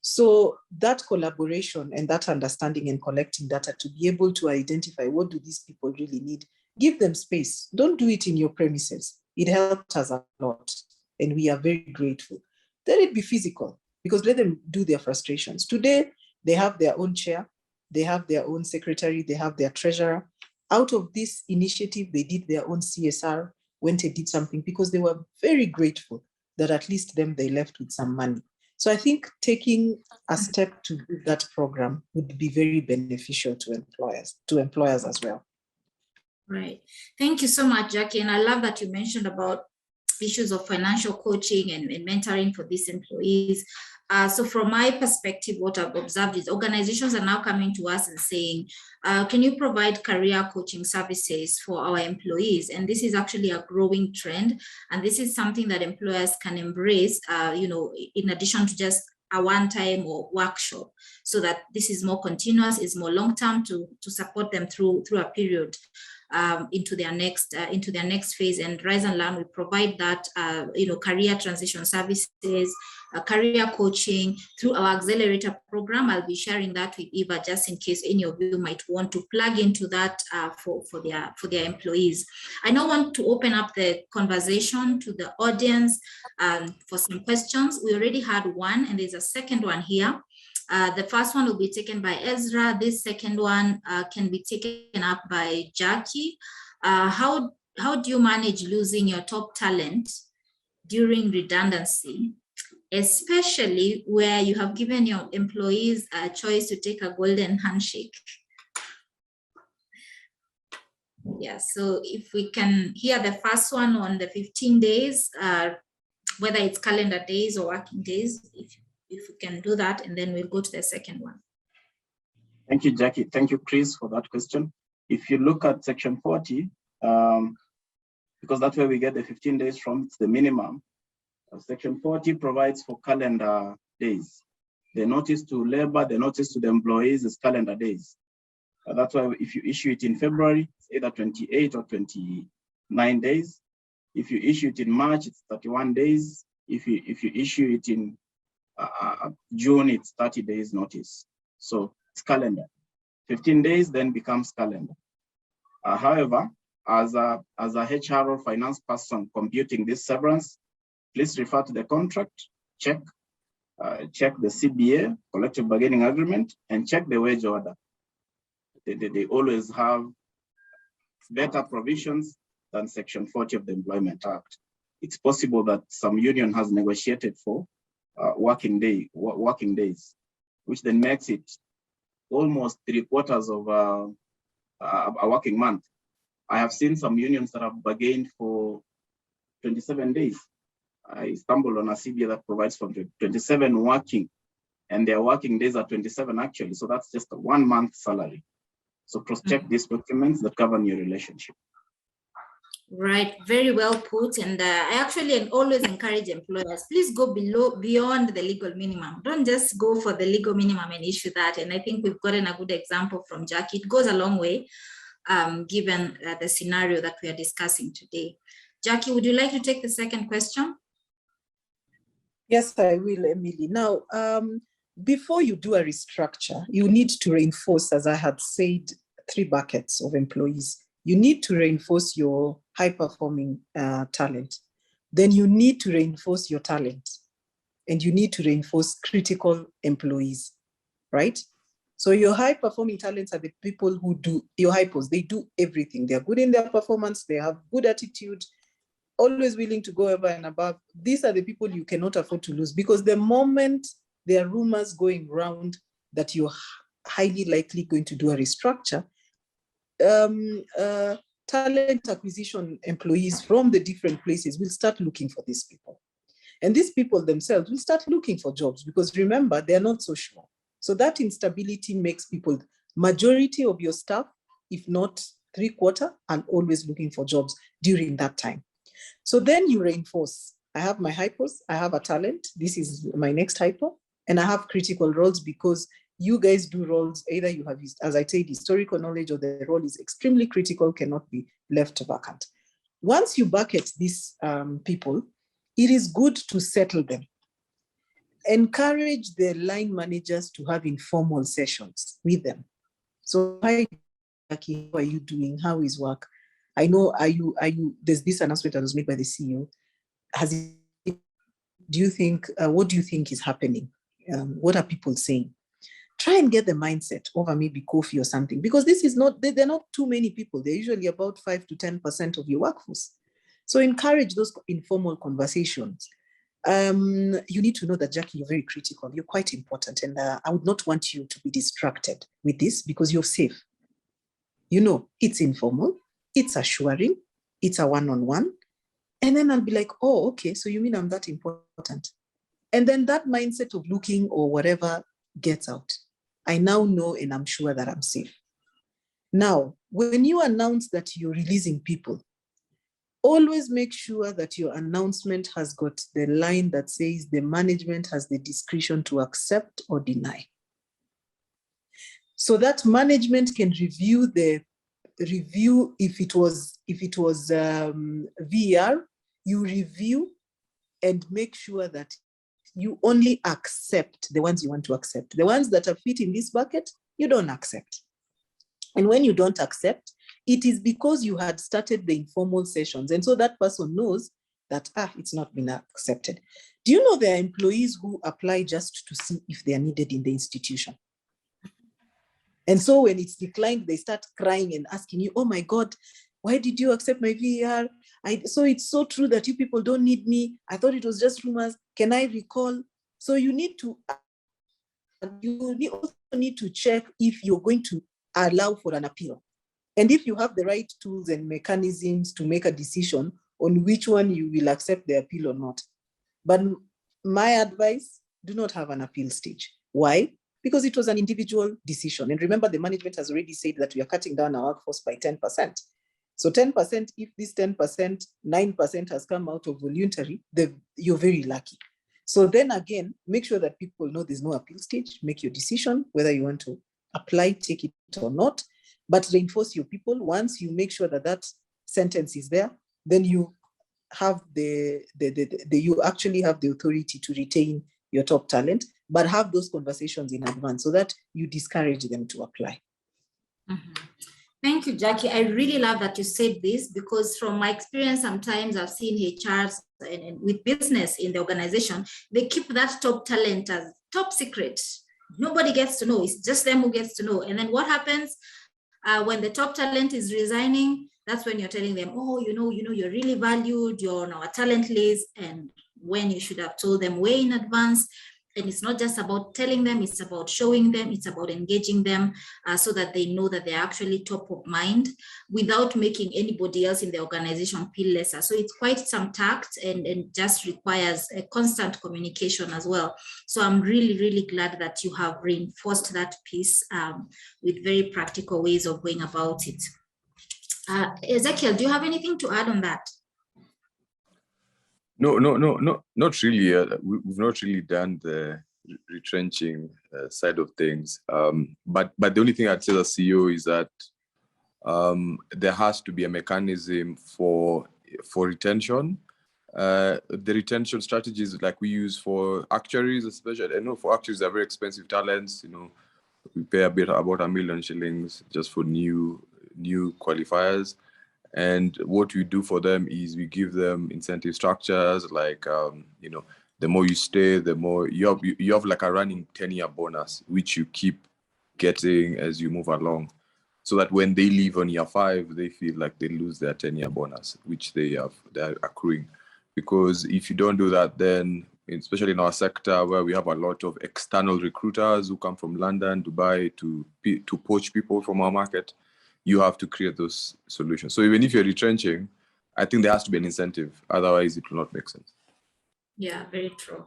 So that collaboration and that understanding and collecting data to be able to identify what do these people really need, give them space. Don't do it in your premises. It helped us a lot and we are very grateful. Let it be physical. because let them do their frustrations. Today, they have their own chair, they have their own secretary, they have their treasurer. Out of this initiative, they did their own CSR, went and did something because they were very grateful that at least they left with some money. So I think taking a step to do that program would be very beneficial to employers as well. Right. Thank you so much, Jackie. And I love that you mentioned about issues of financial coaching and mentoring for these employees. So from my perspective, what I've observed is organizations are now coming to us and saying, can you provide career coaching services for our employees? And this is actually a growing trend. And this is something that employers can embrace, in addition to just a one-time or workshop, so that this is more continuous, is more long-term to support them through a period into their next phase. And Rise and Learn, we provide that career transition services, career coaching through our accelerator program. I'll be sharing that with Eva just in case any of you might want to plug into that for their employees. I now want to open up the conversation to the audience for some questions. We already had one, and there's a second one here. The first one will be taken by Ezra. This second one can be taken up by Jackie. How do you manage losing your top talent during redundancy, especially where you have given your employees a choice to take a golden handshake? Yeah, so if we can hear the first one on the 15 days, whether it's calendar days or working days, if we can do that, and then we'll go to the second one. Thank you, Jackie. Thank you, Chris, for that question. If you look at section 40, because that's where we get the 15 days from, it's the minimum. Section 40 provides for calendar days. The notice to labor, the notice to the employees is calendar days. That's why if you issue it in February, it's either 28 or 29 days. If you issue it in March, it's 31 days. If you issue it in June, it's 30 days notice. So it's calendar. 15 days then becomes calendar. However, as a HR or finance person computing this severance, please refer to the contract, check the CBA, collective bargaining agreement, and check the wage order. They always have better provisions than Section 40 of the Employment Act. It's possible that some union has negotiated for working days, which then makes it almost 3/4 of a working month. I have seen some unions that have bargained for 27 days. I stumbled on a CBA that provides for 27 working, and their working days are 27 actually. So that's just a 1 month salary. So cross-check these documents that govern your relationship. Right, very well put. And I actually always encourage employers, please go beyond the legal minimum. Don't just go for the legal minimum and issue that. And I think we've gotten a good example from Jackie. It goes a long way, given the scenario that we are discussing today. Jackie, would you like to take the second question? Yes, I will, Emily. Now, before you do a restructure, you need to reinforce, as I had said, 3 buckets of employees. You need to reinforce your high-performing talent. Then you need to reinforce your talent. And you need to reinforce critical employees, right? So your high-performing talents are the people who do, your hypos, they do everything. They're good in their performance, they have good attitude, always willing to go over and above. These are the people you cannot afford to lose, because the moment there are rumors going around that you're highly likely going to do a restructure, talent acquisition employees from the different places will start looking for these people. And these people themselves will start looking for jobs, because remember, they're not so sure. So that instability makes people, majority of your staff, if not 3/4, are always looking for jobs during that time. So then you reinforce. I have my hypos, I have a talent, this is my next hypo, and I have critical roles, because you guys do roles, either you have, as I said, historical knowledge, or the role is extremely critical, cannot be left vacant. Once you bucket these people, it is good to settle them. Encourage the line managers to have informal sessions with them. So, hi, Jackie, how are you doing? How is work? I know, there's this announcement that was made by the CEO. What do you think is happening? what are people saying? Try and get the mindset over maybe coffee or something, because this is not, they're not too many people. They're usually about 5 to 10% of your workforce. So encourage those informal conversations. You need to know that, Jackie, you're very critical. You're quite important. And I would not want you to be distracted with this because you're safe. You know, it's informal, it's assuring, it's a one-on-one. And then I'll be like, oh, okay, so you mean I'm that important? And then that mindset of looking or whatever gets out. I now know and I'm sure that I'm safe. Now, when you announce that you're releasing people, always make sure that your announcement has got the line that says the management has the discretion to accept or deny. So that management can review if it was VER, you review and make sure that you only accept the ones you want to accept. The ones that are fit in this bucket, you don't accept. And when you don't accept, it is because you had started the informal sessions. And so that person knows that, it's not been accepted. Do you know there are employees who apply just to see if they are needed in the institution? And so when it's declined, they start crying and asking you, oh my God, why did you accept my VER? So it's so true that you people don't need me. I thought it was just rumors. Can I recall? So you also need to check if you're going to allow for an appeal. And if you have the right tools and mechanisms to make a decision on which one you will accept the appeal or not. But my advice, do not have an appeal stage. Why? Because it was an individual decision. And remember, the management has already said that we are cutting down our workforce by 10%. So 10%, if this 10%, 9% has come out of voluntary, you're very lucky. So then again, make sure that people know there's no appeal stage, make your decision, whether you want to apply, take it or not, but reinforce your people. Once you make sure that that sentence is there, then you have you actually have the authority to retain your top talent, but have those conversations in advance so that you discourage them to apply. Mm-hmm. Thank you, Jackie. I really love that you said this, because from my experience, sometimes I've seen HRs and with business in the organization, they keep that top talent as top secret. Nobody gets to know. It's just them who gets to know. And then what happens when the top talent is resigning? That's when you're telling them, oh, you're really valued, you're on our talent list, and when you should have told them way in advance. And it's not just about telling them, it's about showing them, it's about engaging them so that they know that they're actually top of mind without making anybody else in the organization feel lesser. So it's quite some tact and just requires a constant communication as well. So I'm really, really glad that you have reinforced that piece with very practical ways of going about it. Ezekiel, do you have anything to add on that? No, not really. We've not really done the retrenching side of things. But the only thing I'd say as CEO is that there has to be a mechanism for retention. The retention strategies like we use for actuaries, especially. I know for actuaries, they're very expensive talents. We pay about 1 million shillings just for new qualifiers. And what we do for them is we give them incentive structures, like, the more you stay, the more you have like a running 10-year bonus, which you keep getting as you move along, so that when they leave on year 5, they feel like they lose their 10-year bonus, which they're accruing. Because if you don't do that, then, especially in our sector where we have a lot of external recruiters who come from London, Dubai to poach people from our market, you have to create those solutions. So even if you're retrenching, I think there has to be an incentive. Otherwise, it will not make sense. Yeah, very true.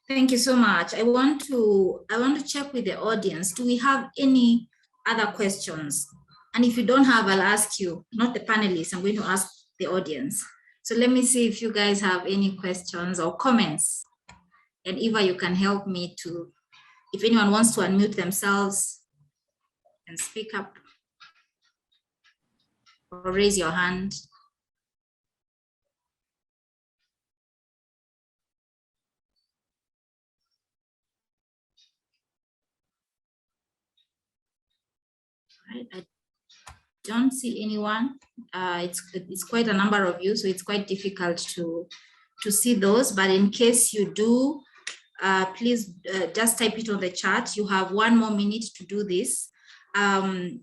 Thank you so much. I want to check with the audience. Do we have any other questions? And if you don't have, I'll ask you, not the panelists. I'm going to ask the audience. So let me see if you guys have any questions or comments. And Eva, you can help me to, if anyone wants to unmute themselves and speak up. Or raise your hand. Right, I don't see anyone. It's quite a number of you, so it's quite difficult to see those. But in case you do, please just type it on the chat. You have 1 more minute to do this.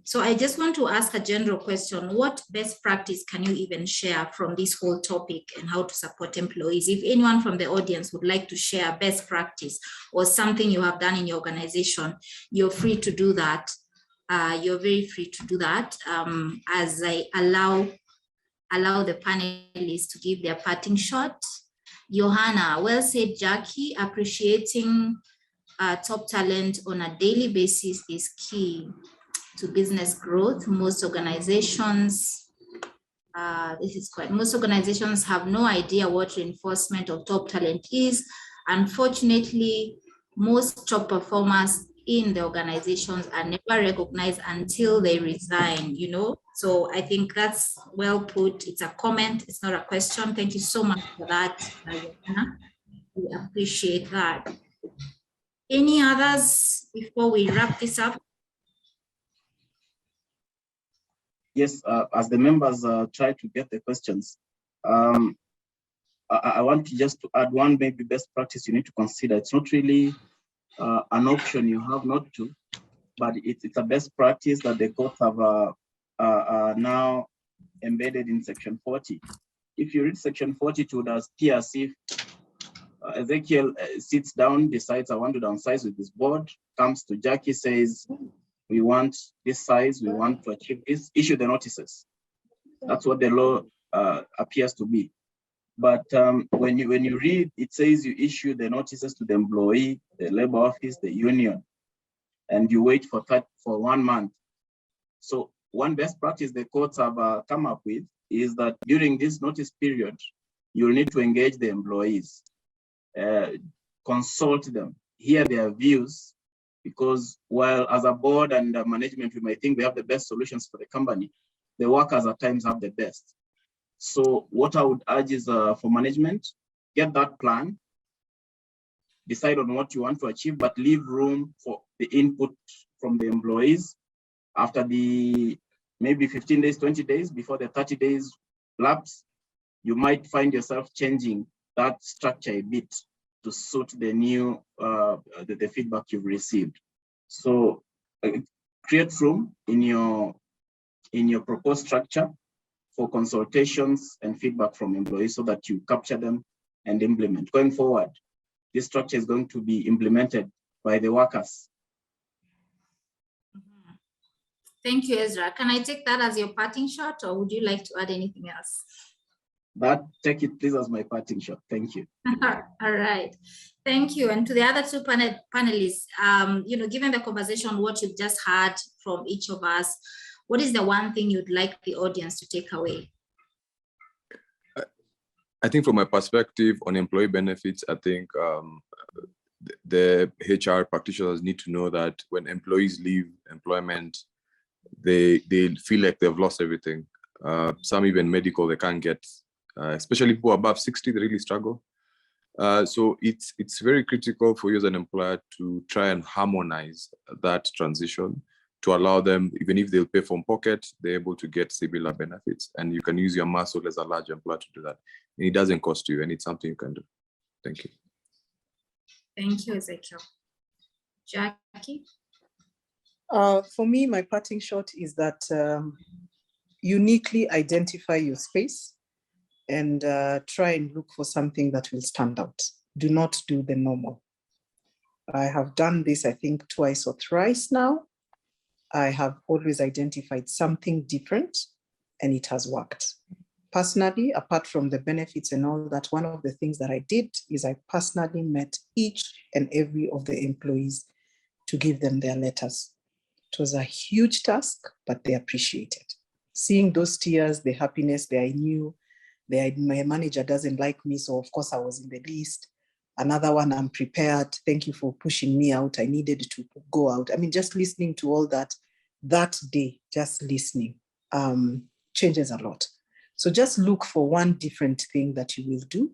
So I just want to ask a general question. What best practice can you even share from this whole topic and how to support employees? If anyone from the audience would like to share best practice or something you have done in your organization, you're free to do that. You're very free to do that, as I allow the panelists to give their parting shot. Johanna, well said, Jackie. Appreciating top talent on a daily basis is key to business growth. Most organizations, most organizations have no idea what reinforcement of top talent is. Unfortunately, most top performers in the organizations are never recognized until they resign, you know? So I think that's well put. It's a comment, it's not a question. Thank you so much for that, Johanna. We appreciate that. Any others before we wrap this up? Yes, as the members try to get the questions, I want to just to add one maybe best practice you need to consider. It's not really an option you have not to, but it's a best practice that the courts have now embedded in Section 40. If you read Section 42, it does appear as if Ezekiel sits down, decides I want to downsize with his board, comes to Jackie, says, we want this size, we want to achieve this, issue the notices. That's what the law appears to be. But when you read, it says you issue the notices to the employee, the labor office, the union, and you wait for 1 month. So one best practice the courts have come up with is that during this notice period, you'll need to engage the employees, consult them, hear their views, because while as a board and management, we might think we have the best solutions for the company, the workers at times have the best. So what I would urge is for management, get that plan, decide on what you want to achieve, but leave room for the input from the employees. After the maybe 15 days, 20 days, before the 30 days lapse, you might find yourself changing that structure a bit to suit the new, the feedback you've received. So create room in your proposed structure for consultations and feedback from employees so that you capture them and implement. Going forward, this structure is going to be implemented by the workers. Thank you, Ezra. Can I take that as your parting shot, or would you like to add anything else? Take it please as my parting shot. Thank you. All right. Thank you. And to the other two panelists, you know, given the conversation, what you've just heard from each of us, what is the one thing you'd like the audience to take away? I think from my perspective on employee benefits, I think the HR practitioners need to know that when employees leave employment, they feel like they've lost everything. Some even medical they can't get, especially people above 60, they really struggle. So it's very critical for you as an employer to try and harmonize that transition to allow them, even if they'll pay from pocket, they're able to get similar benefits. And you can use your muscle as a large employer to do that. And it doesn't cost you, and it's something you can do. Thank you. Thank you, Ezekiel. Jackie? For me, my parting shot is that uniquely identify your space and try and look for something that will stand out. Do not do the normal. I have done this, I think, twice or thrice now. I have always identified something different and it has worked. Personally, apart from the benefits and all that, one of the things that I did is I personally met each and every of the employees to give them their letters. It was a huge task, but they appreciated. Seeing those tears, the happiness that I knew, my manager doesn't like me, so of course I was in the list. Another one, I'm prepared. Thank you for pushing me out. I needed to go out. I mean, just listening to all that day, just listening changes a lot. So just look for one different thing that you will do.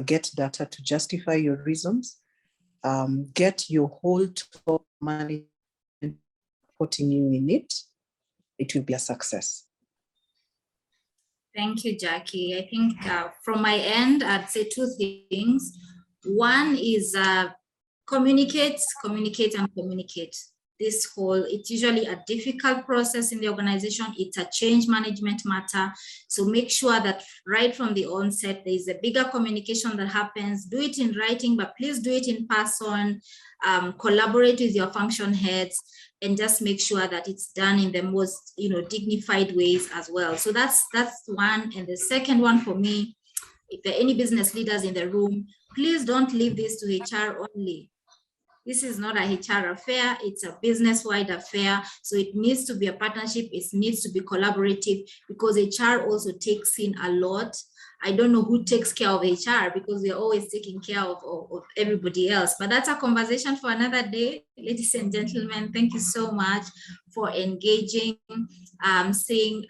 Get data to justify your reasons. Get your whole top management supporting you in it. It will be a success. Thank you, Jackie. I think from my end, I'd say two things. One is communicate, and communicate. It's usually a difficult process in the organization. It's a change management matter. So make sure that right from the onset, there is a bigger communication that happens. Do it in writing, but please do it in person. Collaborate with your function heads, and just make sure that it's done in the most, dignified ways as well. So that's one. And the second one for me, if there are any business leaders in the room, please don't leave this to HR only. This is not a HR affair, it's a business-wide affair. So it needs to be a partnership, it needs to be collaborative, because HR also takes in a lot. I don't know who takes care of HR, because we're always taking care of everybody else, but that's a conversation for another day. Ladies and gentlemen, thank you so much for engaging, saying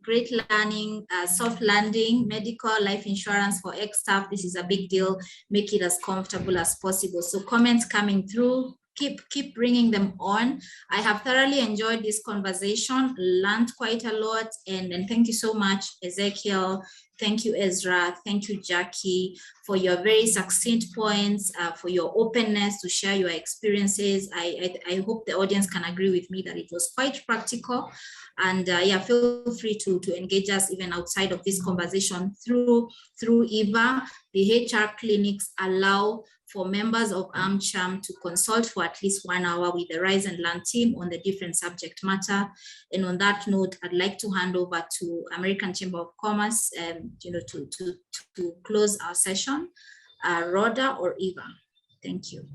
great learning, soft landing, medical, life insurance for ex-staff. This is a big deal. Make it as comfortable as possible. So comments coming through, keep bringing them on. I have thoroughly enjoyed this conversation, learned quite a lot, and thank you so much, Ezekiel. Thank you, Ezra. Thank you, Jackie, for your very succinct points, for your openness to share your experiences. I hope the audience can agree with me that it was quite practical. And yeah, feel free to engage us even outside of this conversation through EVA. The HR clinics allow for members of AmCham to consult for at least 1 hour with the Rise and Learn team on the different subject matter. And on that note, I'd like to hand over to American Chamber of Commerce, to close our session. Rhoda or Eva, thank you.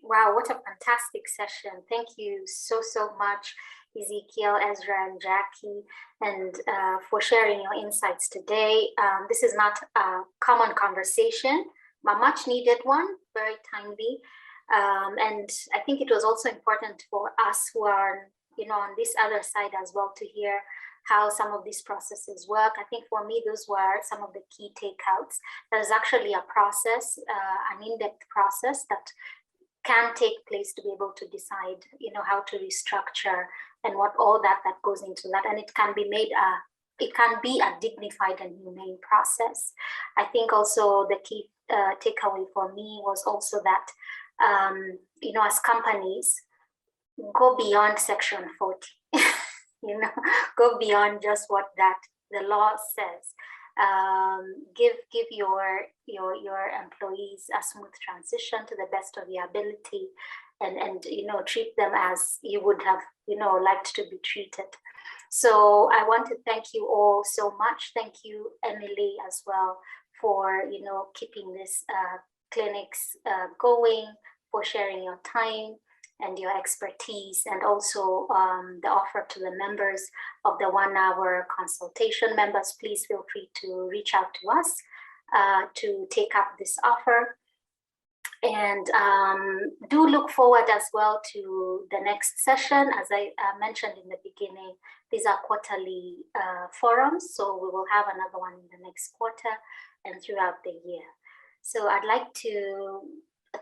Wow, what a fantastic session. Thank you so much, Ezekiel, Ezra, and Jackie, and for sharing your insights today. This is not a common conversation, but much needed one, very timely. And I think it was also important for us who are, on this other side as well, to hear how some of these processes work. I think for me, those were some of the key takeouts. There's actually a process, an in-depth process that can take place to be able to decide, how to restructure and what all that goes into that. And it can be a dignified and humane process. I think also the key takeaway for me was also that, as companies, go beyond Section 40, go beyond just what the law says. Give your employees a smooth transition to the best of your ability, and treat them as you would have liked to be treated. So I want to thank you all so much. Thank you, Emily, as well, for keeping this clinics going, for sharing your time and your expertise, and also the offer to the members of the 1 hour consultation. Members, please feel free to reach out to us to take up this offer. And do look forward as well to the next session. As I mentioned in the beginning, these are quarterly forums, so we will have another one in the next quarter and throughout the year. So I'd like to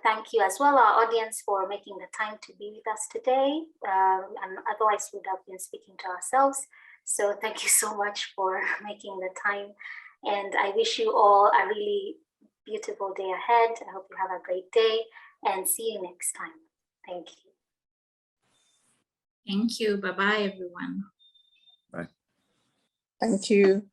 thank you as well, our audience, for making the time to be with us today. And otherwise, we would have been speaking to ourselves. So thank you so much for making the time. And I wish you all a really beautiful day ahead. I hope you have a great day, and see you next time. Thank you. Thank you. Bye-bye, everyone. Bye. Thank you.